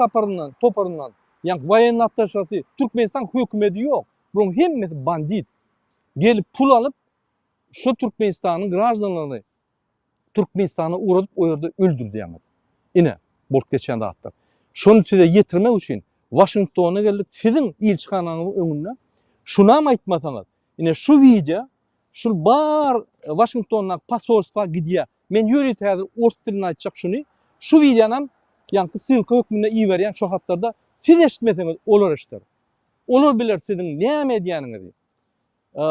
toparyndan, ýani baýan ataşasy, Türkmenistan hökümeti ýok. Buň hemmesi bandit. Gelip pul alyp şu Türkmenistanyň grajdanyny Türkmenistan'a uğradıp o yerde öldürdü yani. Yine bolup geçen dağıtlar. Şunu size getirmek için Washington'a geldik. Sizin ilçihananın önüne şuna mı aytmasanız? Yine şu video, şu bar Washington'a pasolstva gidiyor. Men yürüyüp hazır ors dilini aytacak şunu. Şu videonun yankı sılka hükmüne iyi veren şu hatlarda siz eşitmeseniz olur işte. Olur bilir sizin ne medyanınızı.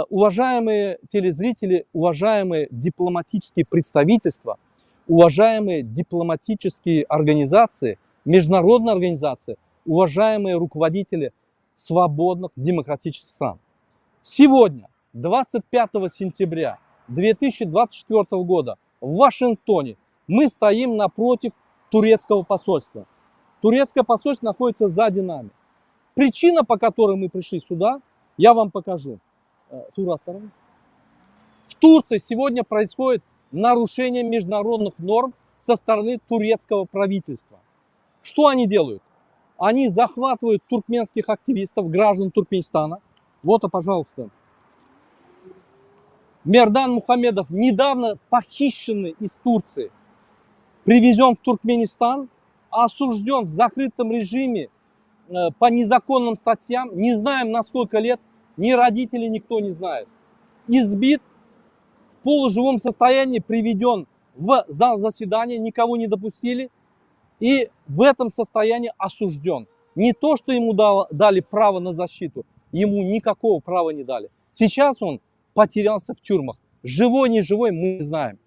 Уважаемые телезрители, уважаемые дипломатические представительства, уважаемые дипломатические организации, международные организации, уважаемые руководители свободных демократических стран. Сегодня, 25 сентября 2024 года в Вашингтоне мы стоим напротив турецкого посольства. Турецкое посольство находится сзади нами. Причина, по которой мы пришли сюда, я вам покажу. В Турции сегодня происходит нарушение международных норм со стороны турецкого правительства. Что они делают? Они захватывают туркменских активистов, граждан Туркменистана. Вот, пожалуйста. Мердан Мухамедов недавно похищенный из Турции, привезен в Туркменистан, осужден в закрытом режиме по незаконным статьям, не знаем на сколько лет, ни родители, никто не знает. Избит, в полуживом состоянии приведен в зал заседания, никого не допустили. И в этом состоянии осужден. Не то, что ему дали право на защиту, ему никакого права не дали. Сейчас он потерялся в тюрьмах. Живой, не живой, мы не знаем.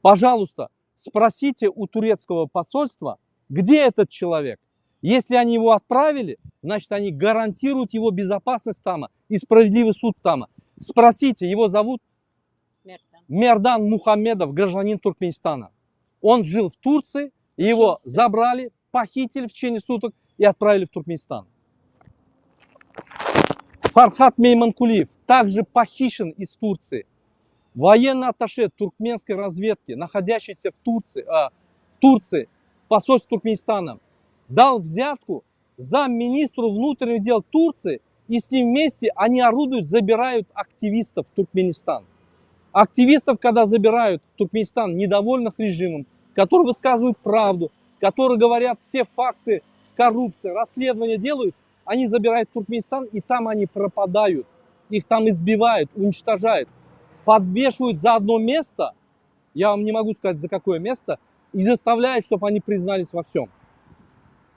Пожалуйста, спросите у турецкого посольства, где этот человек. Если они его отправили, значит, они гарантируют его безопасность там и справедливый суд там. Спросите, его зовут Мердан Мухамедов, гражданин Туркменистана. Он жил в Турции, его забрали, похитили в течение суток и отправили в Туркменистан. Фархат Мейманкулиев также похищен из Турции. Военный атташе туркменской разведки, находящийся в Турции, посольство Туркменистана, дал взятку замминистру внутренних дел Турции, и с ним вместе они орудуют, забирают активистов в Туркменистан. Активистов, когда забирают в Туркменистан, недовольных режимом, которые высказывают правду, которые говорят все факты коррупции, расследования делают, они забирают в Туркменистан, и там они пропадают. Их там избивают, уничтожают, подвешивают за одно место, я вам не могу сказать за какое место, и заставляют, чтобы они признались во всем.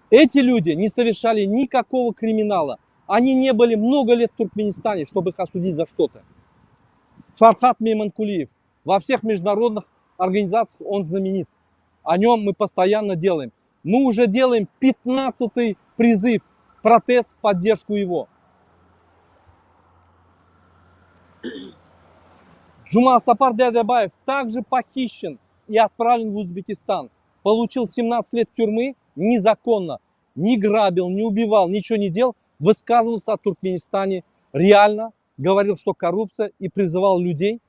Эти люди не совершали никакого криминала. Они не были много лет в Туркменистане, чтобы их осудить за что-то. Фархат Мейманкулиев. Во всех международных организациях он знаменит. О нем мы постоянно делаем. Мы уже делаем 15-й призыв, протест в поддержку его. Жумал Сапар Дядябаев также похищен и отправлен в Узбекистан. Получил 17 лет тюрьмы незаконно. Не грабил, не убивал, ничего не делал. Высказывался о Туркменистане реально. Говорил, что коррупция, и призывал людей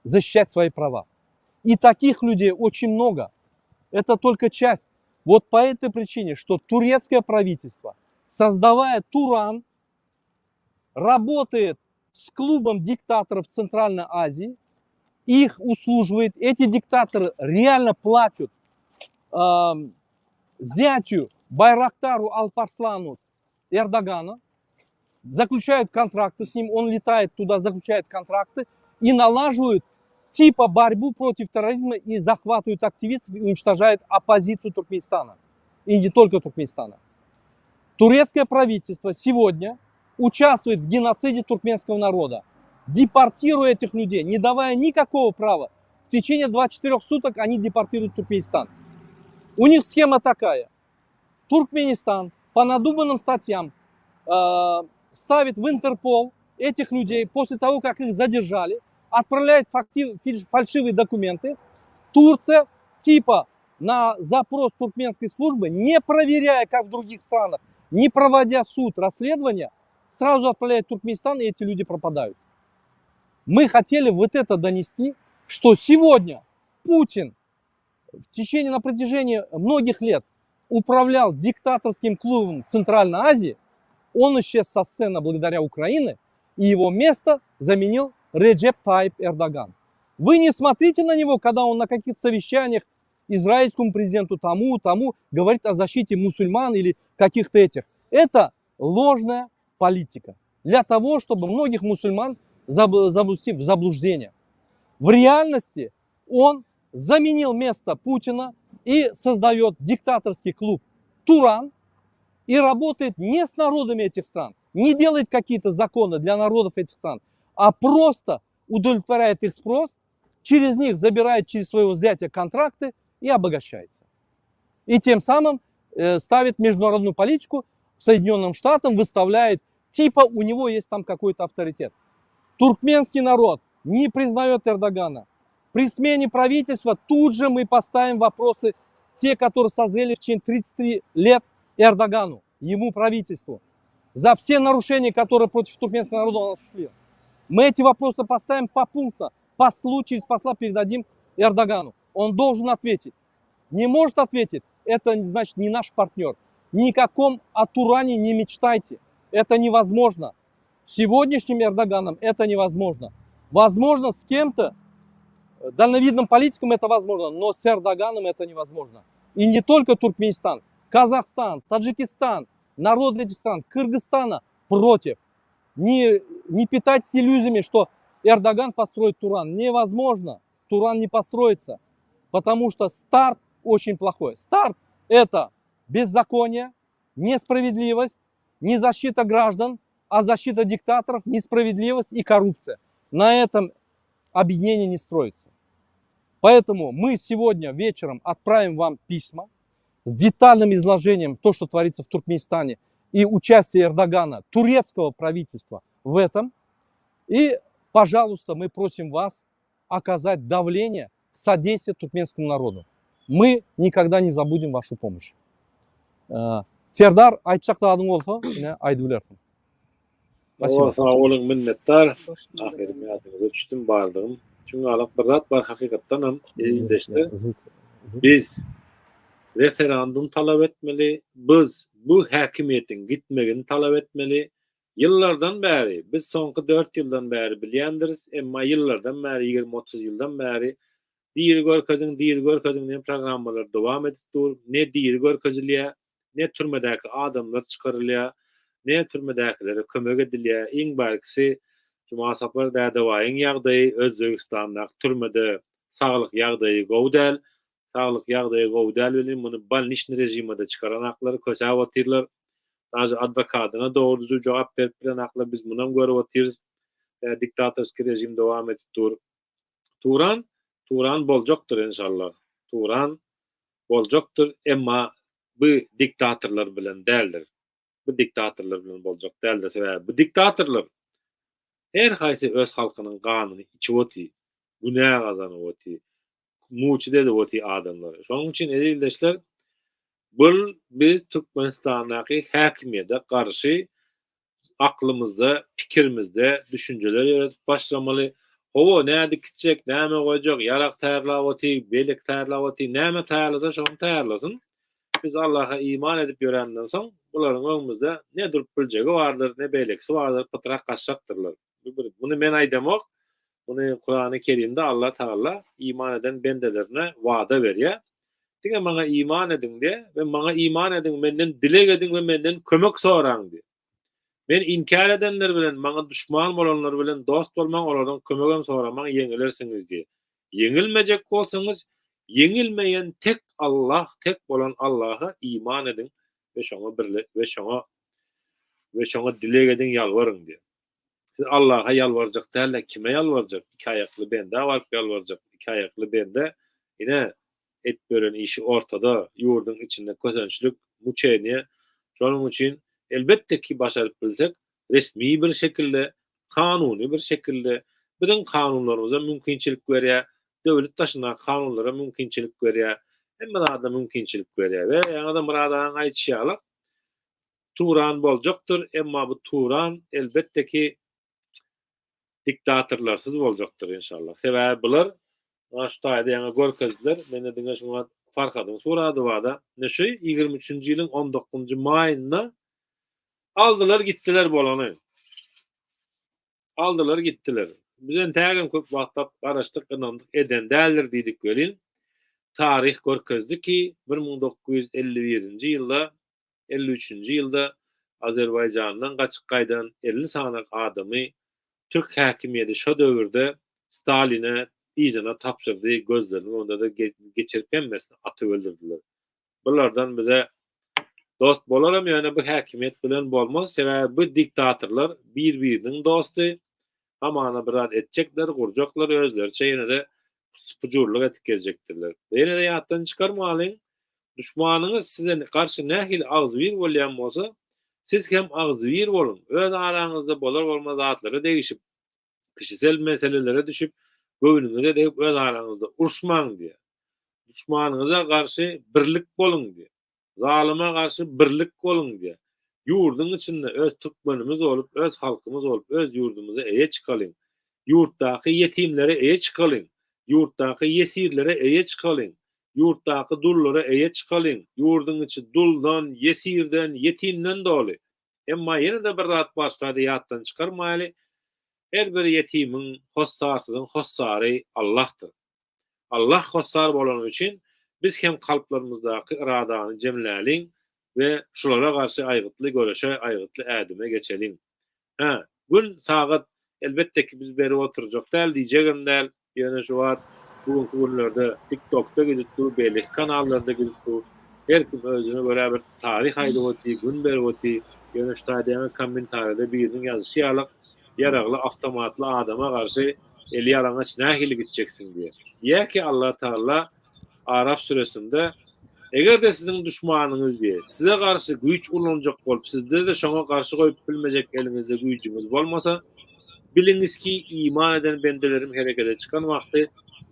защищать свои права. И таких людей очень много. Это только часть. Вот по этой причине, что турецкое правительство, создавая Туран, работает с клубом диктаторов Центральной Азии, их услуживает, эти диктаторы реально платят зятю Байрактару Алпарслану Эрдогана, заключают контракты с ним, он летает туда, заключает контракты и налаживают типа борьбу против терроризма и захватывают активистов и уничтожают оппозицию Туркменистана. И не только Туркменистана. Турецкое правительство сегодня участвует в геноциде туркменского народа, депортируя этих людей, не давая никакого права. В течение 24 суток они депортируют Туркменистан. У них схема такая. Туркменистан по надуманным статьям ставит в Интерпол этих людей после того, как их задержали, отправляет фальшивые документы. Турция типа на запрос туркменской службы, не проверяя, как в других странах, не проводя суд, расследования, сразу отправляет в Туркменистан, и эти люди пропадают. Мы хотели вот это донести, что сегодня Путин в течение, на протяжении многих лет управлял диктаторским клубом Центральной Азии, он исчез со сцены благодаря Украине, и его место заменил Реджеп Тайип Эрдоган. Вы не смотрите на него, когда он на каких-то совещаниях израильскому президенту тому говорит о защите мусульман или каких-то этих. Это ложная политика для того, чтобы многих мусульман завести в заблуждение. В реальности он заменил место Путина и создает диктаторский клуб Туран и работает не с народами этих стран, не делает какие-то законы для народов этих стран, а просто удовлетворяет их спрос, через них забирает через своего зятя контракты и обогащается. И тем самым ставит международную политику Соединенным Штатам, выставляет, типа у него есть там какой-то авторитет. Туркменский народ не признает Эрдогана. При смене правительства тут же мы поставим вопросы, те, которые созрели в течение 33 лет Эрдогану, ему правительству, за все нарушения, которые против туркменского народа он осуществил. Мы эти вопросы поставим попунктно, послу через посла передадим Эрдогану. Он должен ответить. Не может ответить, это значит не наш партнер. Ни о каком Туране не мечтайте. Это невозможно. С сегодняшним Эрдоганом это невозможно. Возможно, с кем-то, дальновидным политиком это возможно, но с Эрдоганом это невозможно. И не только Туркменистан, Казахстан, Таджикистан, народы этих стран, Кыргызстана против. Не питайтесь иллюзиями, что Эрдоган построит Туран. Невозможно. Туран не построится. Потому что старт очень плохой. Старт – это беззаконие, несправедливость, не защита граждан, а защита диктаторов, несправедливость и коррупция. На этом объединение не строится. Поэтому мы сегодня вечером отправим вам письма с детальным изложением того, что творится в Туркменистане, и участие Эрдогана, турецкого правительства в этом. И, пожалуйста, мы просим вас оказать давление, содействие туркменскому народу. Мы никогда не забудем вашу помощь. Сердар, айтчақтағың болса, айтып үлерсің. Спасибо. Sağ olun, minnettar. Ahirim yadınıza düştüm bardığım. Çünkü alak bir zat var hakikaten hem işte biz referandum talep etmeli, biz bu hakimiyetin gitmegini talep etmeli. Yıllardan beri, biz sonki 4 yıldan beri bilyendiriz, emma yıllardan beri, 20-30 yıldan beri Diri görkezin diye programmalar devam edip dur. Ne diri görkeziliye, ne türmedeki adamlar çıkarılıyor, ne türmedekilere kömek ediliyor. En barkisi Cuma sapar dädewayın ýagdaýy Özbegistan'da türmede sağlık ýagdaýy gowdal, sağlık ýagdaýy gowdal bilen muny balnişni rejimde çıkaran aklary kösä watyrlar. Taýy adwokatyna dogry jogap berip bilen aklar biz mundan görüp watyrys. Diktatorski rejim dowam edip dur. Turan boljakdyr inşallah. Turan boljakdyr, emma bu diktatorlar bilen däldir. Bu diktatorlar bilen boljak däldir. Sebäbi bu diktatorlar her haýsy öz halkynyň ganyny içip oty, günä gazanyp oty, muçide de oty adamlar. Şonuň üçin edildeşler, biz Türkmenistandaky häkimiýete garşy aklymyzda, pikirimizde düşünjeler ýaratyp başlamaly. Owo näde gitjek, näme goýjak, ýarak taýýarlap oty, belik taýýarlap oty, näme taýýarlasa şonu taýýarlasyn. biz Allah'a iman edip ýörenden soň buların öňümizde ne durup biljegi bardyr, ne beýleksi bardyr, pytrak gaçaktyrlar. Bunu men aýdamok, bunu Kur'an-ı Kerimde Allah Taala iman eden bendelerine wada berýär. Diňe maňa iman edin diye ve maňa iman edin, menden dilek edin ve menden kömek soraň diye. Men inkar edenler bilen, maňa düşman bolanlar bilen dost bolmaň, olardan kömegem soramaň yeňilersiňiz diye. Yeňilmejek bolsaňyz, yeňilmeýän tek Allah, tek bolan Allah'a iman edin ve şoňa birlik ve şoňa dilek edin, ýalwaryň diye. Siz Allah'a ýalwarjak däl, kime ýalwarjak? Iki ayaklı bende baryp ýalwarjak. İki ayaklı bende ine et bören işi ortada, ýurdun içinde kösençlik, muçeniye. Şonuň üçin elbette ki başaryp bilsek, resmi bir şekilde, kanuny bir şekilde biziň kanunlarymyza mümkinçilik berýär, döwlet taşyna kanunlara mümkinçilik berýär, hemme da mümkinçilik berýär we ýa-da bir adam aýtýarlar. Turan boljakdyr, emma bu Turan elbette ki diktatorlarsız boljakdyr inşallah. Sebäbi bular şu taýda ýa-da görkezdiler. Mene diňe şuňa farkadyň surady bada. Neşe 23-nji ýylyň 19-njy maýynda aldylar gittiler bolany. Aldylar gittiler. Bizen tägem köp wagtlap garaşdyk, ynandyk eden däldir diýdik welin. Tarih görkezdi ki 1951-nji ýylda, 53-nji ýylda Azerbaýjandan gaçyp gaýdan 50 sanak adamy Türk häkimiýeti şo döwürde Staline izine tapşyrdy, gözlerini onda da geçirip emmesini atyp öldürdiler. Bulardan bize dost bolaram, ýöne bu häkimiýet bilen bolmaz. Sebäbi bu diktatorlar bir-biriniň dosty, hamana birat etjekler, gurjaklar, özlerçe ýene de spujurluk etip geljekdirler. Ýene de ýatdan çykarmalyň, düşmanyňyz size karşı nähil agzybir bolýan bolsa, siz hem agzybir bolun. Öz araňyzda bolar bolmaz atlary değişip, kişisel meselelere düşüp, göwnüňize deyip öz araňyzda urşmaň diýe. Düşmanyňyza karşı birlik bolun diýe. Zalyma karşı birlik bolun diýe. Ýurdun içinde öz türkmenimiz olup, öz halkymyz olup, öz ýurdumuza eýe çykalyň. Ýurtdaky yetimlere eýe çykalyň. Ýurtdaky yesirlere eýe çykalyň. Ýurtdaky dullara eýe çykalyň. Ýurdun içi duldan, yesirden, yetimden doly. Emma ýene de bir rat başlady ýatdan çykarmaly. Her bir yetimiň hossarsyzyň hossary Allah'tyr. Allah hossar bolan üçin biz hem kalplarymyzdaky iradany jemläliň ve şulara karşı aýgytly göreşe, aýgytly ädime geçeliň. Gün sagat elbette ki biz beri oturjak däl diýjegem däl. Ýene şu wagt bugünkü günlerde TikTok'ta gidip dur, belli kanallarda gidip dur. Her kim özüne göre bir tarih aýdyp otdy, gün berip otdy. Ýene şu taýda kommentarda biriniň ýazyşy ýalyk, yaragly awtomatly adama karşı eli ýalaňa nähili gitjeksin diye. Ýa-ki Allah Taala Araf suresinde eger de sizin düşmanınız diye size karşı güýç ulanjak bolup sizde de şoňa karşı goýup bilmejek eliňizde güýçüňiz bolmasa biliniz ki iman eden bendelerim herekete çıkan wagty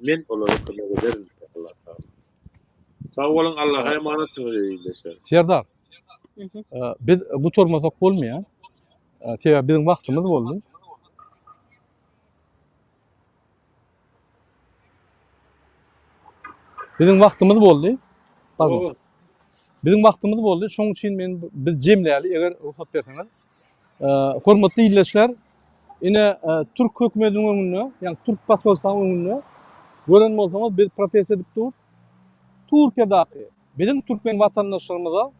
men olary kömek ederim Allah Taala. Sag bolun, Allah'a emanet diýilýär. Serdar, biz bu tormasak bolmaýar. Sebäbi biziň wagtymyz boldy. Biziň wagtymyz boldy. Pardon. Biziň wagtymyz boldy. Şoň üçin men biz jemläli, eger ruhsat berseňiz. Hormatly dinleýijiler, ine Türk hökümetiniň öňünde, ýani Türk pasolstwynyň öňünde gören bolsaňyz biz protest edip dur. Türkiýedaky biziň türkmen watandaşlarymyza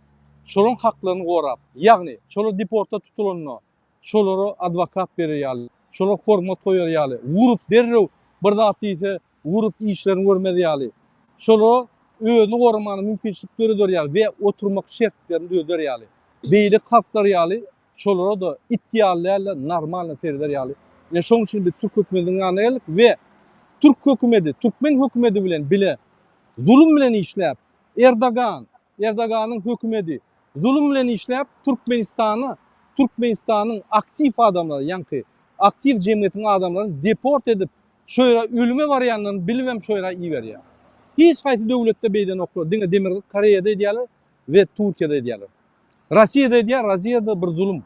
şolaryň haklaryny gorap, ýagny şolar deporta tutulanyny, şolary adwokat berýär, şolar hormat goýarýar, urup derrew bir zat diýse, urup işlerini görmedýär. Şolar özüni gormany mümkinçilik görýär we oturmak şertlerini döderýär. Beýle kalklarýar, şolara da iddialarla normal ferderýär. Ýa şoň üçin biz Türk hökümetiniň ýanyna geldik we Türk hökümeti, Türkmen hökümeti bilen bile zulüm bilen işläp, Erdoganyň hökümeti zulüm bilen işläp Türkmenistanyň aktiv adamlary, ýani aktiv jemgyýetiň adamlaryny deport edip, şoýra ölüme barýanlaryny bilmem şoýra iýerýär. Hiç gaýsy döwletde beýden oklar. Diňe demir Koreýada edýärler we Türkiýede edýärler. Rossiýada edýär, Rossiýada bir zulüm.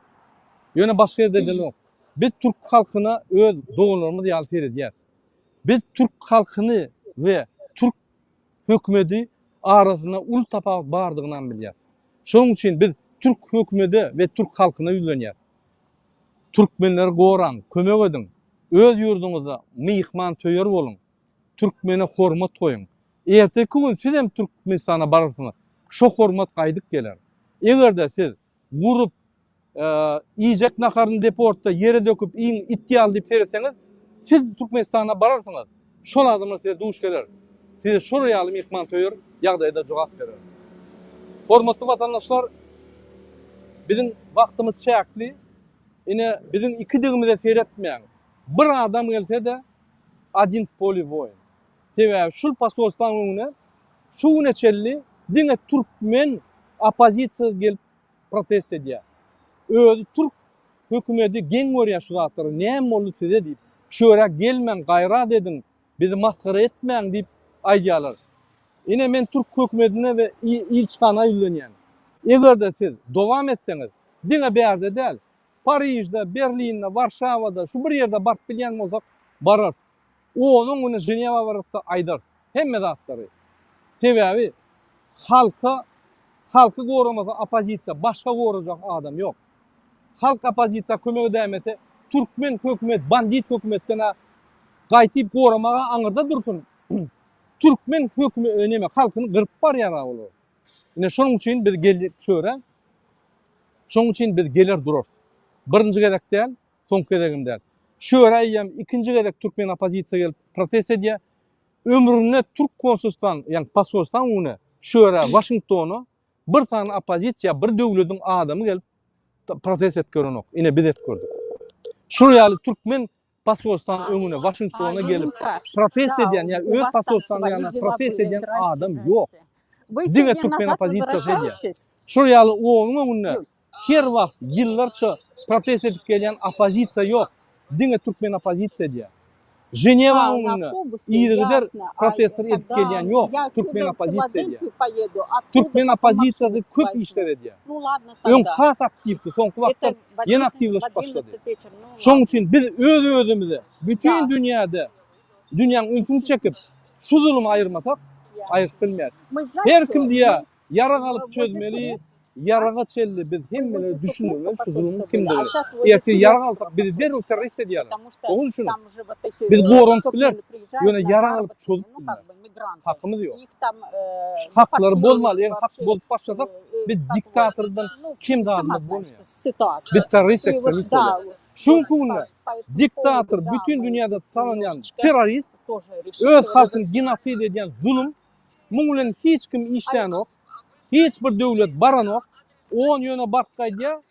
Ýöne başga ýerde edýär. Biz Türk halkyna öz dogunlarymyzy ýaly edýär. Biz Türk halkyny we Türk hökümeti arasına ul tapawut bardygyndan bilýär. Şonuň üçin biz Türk hökümeti we Türk halkyna ýülenýär. Türkmenler goran, kömek edin. Öz ýurduňyzda myhman töýer bolun. Türkmene hormat koyun. Erteki gün siz hem Türkmenistana bararsyňyz. Şo hormat gaýdyp geler. Egerde siz gurup ýejek naharyny deportda ýere döküp iň itýal diýip seretseňiz, siz Türkmenistana bararsyňyz. Şol adamlar size duş geler. Size şo ýaly myhman töýer ýagdaýda jogap berer. Hormatly vatandaşlar, bizim wagtymyz çäkli. Ine bizim iki digimize seyretmeýän. Bir adam gelse de один в поле воин. Sebäbi şul pasolstan öňüne şu neçelli diňe türkmen opozisiýa gelip protest edýär. Özü Türk hökümeti geň görýär şu zatlary. Näme boldy size diýip, şöyle gelmeň, gaýrat edin, bizi maskara etmeň diýip aýdýarlar. Ine men Türk hökümetine we ilçhana ýülenýän. Egerde siz dowam etseňiz, diňe berde däl, Parijde, Berlinde, Warşawada, şu bir ýerde barp bilýän bolsak, barar. Onuň güni Ženewa barapda aýdar. Hemme zatlary. Sebäbi halky goramasa opozisiýa, başga gorajak adam ýok. Halk opozisiýa kömek edämese, türkmen hökümet, bandit hökümetden gaýtyp goramaga aňyrda dursun. Türkmen hökümeti neme, halkyny gyryp barýar bolar. Ine şonuň üçin biz geldik şöre. Şonuň üçin biz geler durar. Birinci gerek däl, soňky geregim däl. Şöre aýdýam, ikinji gerek türkmen opozisiýa gelip protest edýär. Ömrüne Türk konsulstan, ýani pasolstan uny şöre Washingtonu bir tane opozisiýa, bir döwletiň adamy gelip protest etgerenok. Ine biz etgerdik. Şu ýaly türkmen pasolstan öňüne Washingtona gelip protest edýän, ýa öz pasolstan ýana protest edýän adam ýok. Diňe türkmen opozisiýasy edýär. Şu ýaly onuň öňüne her wagt ýyllarça protest edip gelýän opozisiýa ýok. Diňe türkmen opozisiýa edýär. Ženewa öňüne ýygyder protest edip gelýän ýok. Türkmen opozisiýa edýär. Türkmen opozisiýasy köp işler edýär. Öň has aktivdi, soňky wagtda ýene aktivleşip başlady. Şoň üçin biz özümizi bütün dünýäde, dünýäň ülküni çekip şu zulmy aýyrmasak, aýryp bilmär. Her kim diýär, ýara galyp çözmeli, yaraga çelli biz hemmeleri düşünürler şu zulümü kimdir? Eğer yara alsak bizi derhal terörist edýärler. Onu düşünün. Biz gorantylar ýöne yara alıp çözüp hakkımız yok. Hakları bolmaly, eğer hak bolup başlasak biz diktatordan kim dağılmaz bolmaýar. Biz terörist ekstremist bolýar. Şuňkuňda diktator bütün dünýäde tanınan terörist öz halkyny genosid edýän zulüm muňa bilen hiç kim işleýän ok. Hiç bir döwlet baranok, on ýöne barkaýdýa,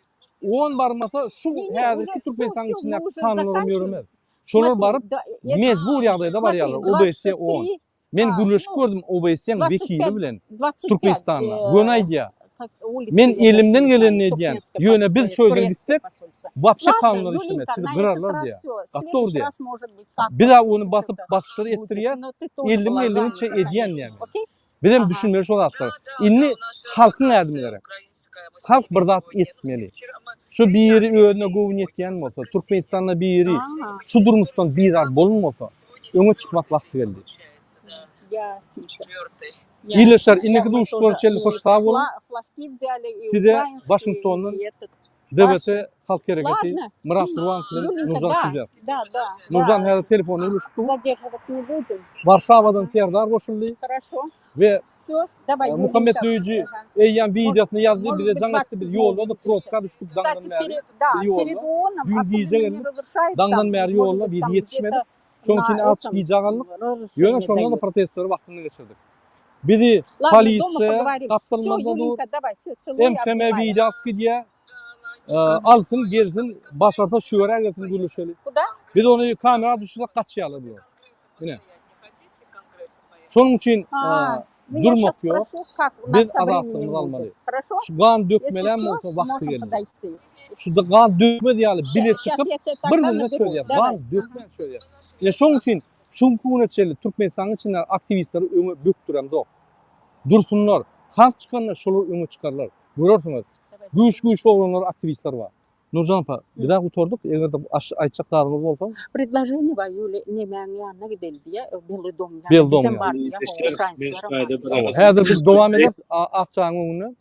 on barmasa şu häzirki Türkmenistanyň içinde tanylary ýöremez. Şolar baryp mezbur ýagdaýda barýarlar. OBSE 10. Men gürleşip gördüm OBSE'ň wekili bilen Türkmenistanda. Göne aýdýa. Men elimden geleni edýän. Ýöne biz şöyle gitsek, wapşa kanunlary işlemet, sizi gırarlar diýär. Gattor diýär. Bir daha onu basıp basışları ettirýär. 50-50 edýän ýani. Bizim düşünmeli şol aslar. Inni halkın adamları. Halk bir zat etmeli. Şu biri öňe gowun etýän bolsa, Türkmenistanda biri şu durmuşdan bir zat bolmasa, öňe çykmak wagty geldi. İlişler inneki duşlar çelli hoşta bolun. Size Washington'dan DBT halk hareketi Murat Durwan bilen Nurjan Süzer. Nurjan her telefonu uluşdu. Warşawadan Serdar goşuldy. Ve Muhammed Döyücü eýýän videosunu ýazdy, bize jaňatdy, biz ýolda proska düşdük dağdan bäri. Dağdan bäri ýolda bir ýetişmedi. Şoň üçin açyk ýagallyk. Ýöne şondan da protestler wagtyny geçirdik. Bizi polisiýa kaptyrmada dur. MKM video gidýär. Alsın, gezsin, başarsa şöre gelsin gülüşeli. Biz onu kamera düşürde kaçıyalım diyor. Yine. Şunun için durmak yok. Biz azaltımız almalıyız. Şu kan dökmelen mi olsa vakti geldi. Şurada kan dökme diyelim. Bile çıkıp bir günde söyleyeyim. Kan dökme söyleyeyim. Şunun için şunun için Türkmenistan'ın içinde aktivistleri öňe böktürem de. Dursunlar. Kan çıkanlar şolu öňe çıkarlar. Görürsünüz. Güç olanlar aktivistler var. Nurcan apa, bir daha oturduk. Eğer de aytacaklarınız bolsa, Предложение var öyle nemeğin yanına gidelim diye. Beldom yani. Beldom Bizim yani. var ya. İldeşler, Fransızlara men şayda var. bir- häzir biz dowam ederiz. Akçaň öňüne.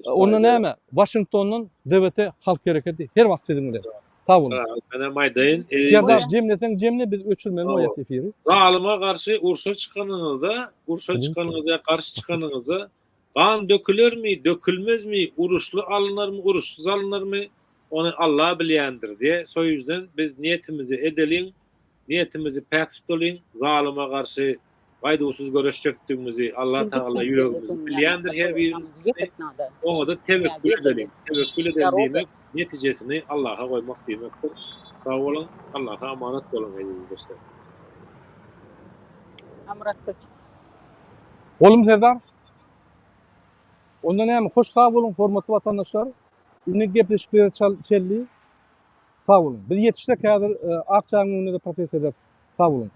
Onu näme? Washington'un devleti halk hareketi her wagt sedinler. Sağ olun. Ana maýdaýyn. Serdar jemlesen jemle biz öçülmeli Tamam. oýat efiri. Zalyma garşy urşa çykanýyňyzda, urşa çykanýyňyza garşy çykanýyňyza kan dökülermi, dökülmezmi, uruşlu alınarmy, uruşsuz alınarmy, onu Allah bilýändir diye. Şo ýüzden biz niyetimizi edeliň, niyetimizi pek tutalım. Zalyma garşy gaýdusuz görüşjekdigimizi Allah Biz Taala gitmek ýüregimizi bildik bilýändir her yani. birimiz. Yeketnada. Oňa da tevekkül Yani edelim. Tevekkül edelim Yaroldu. demek netijesini Allah'a koymak demektir. Sağ olun. Allah'a emanet olun arkadaşlar. Amratçı. Oğlum Serdar. Onda näme? Hoş sağ olun hormatly vatandaşlar. Ünlü gepleşikler çelli. Sağ olun. Biz yetiştik häzir Akçaň öňünde professor. Sağ olun.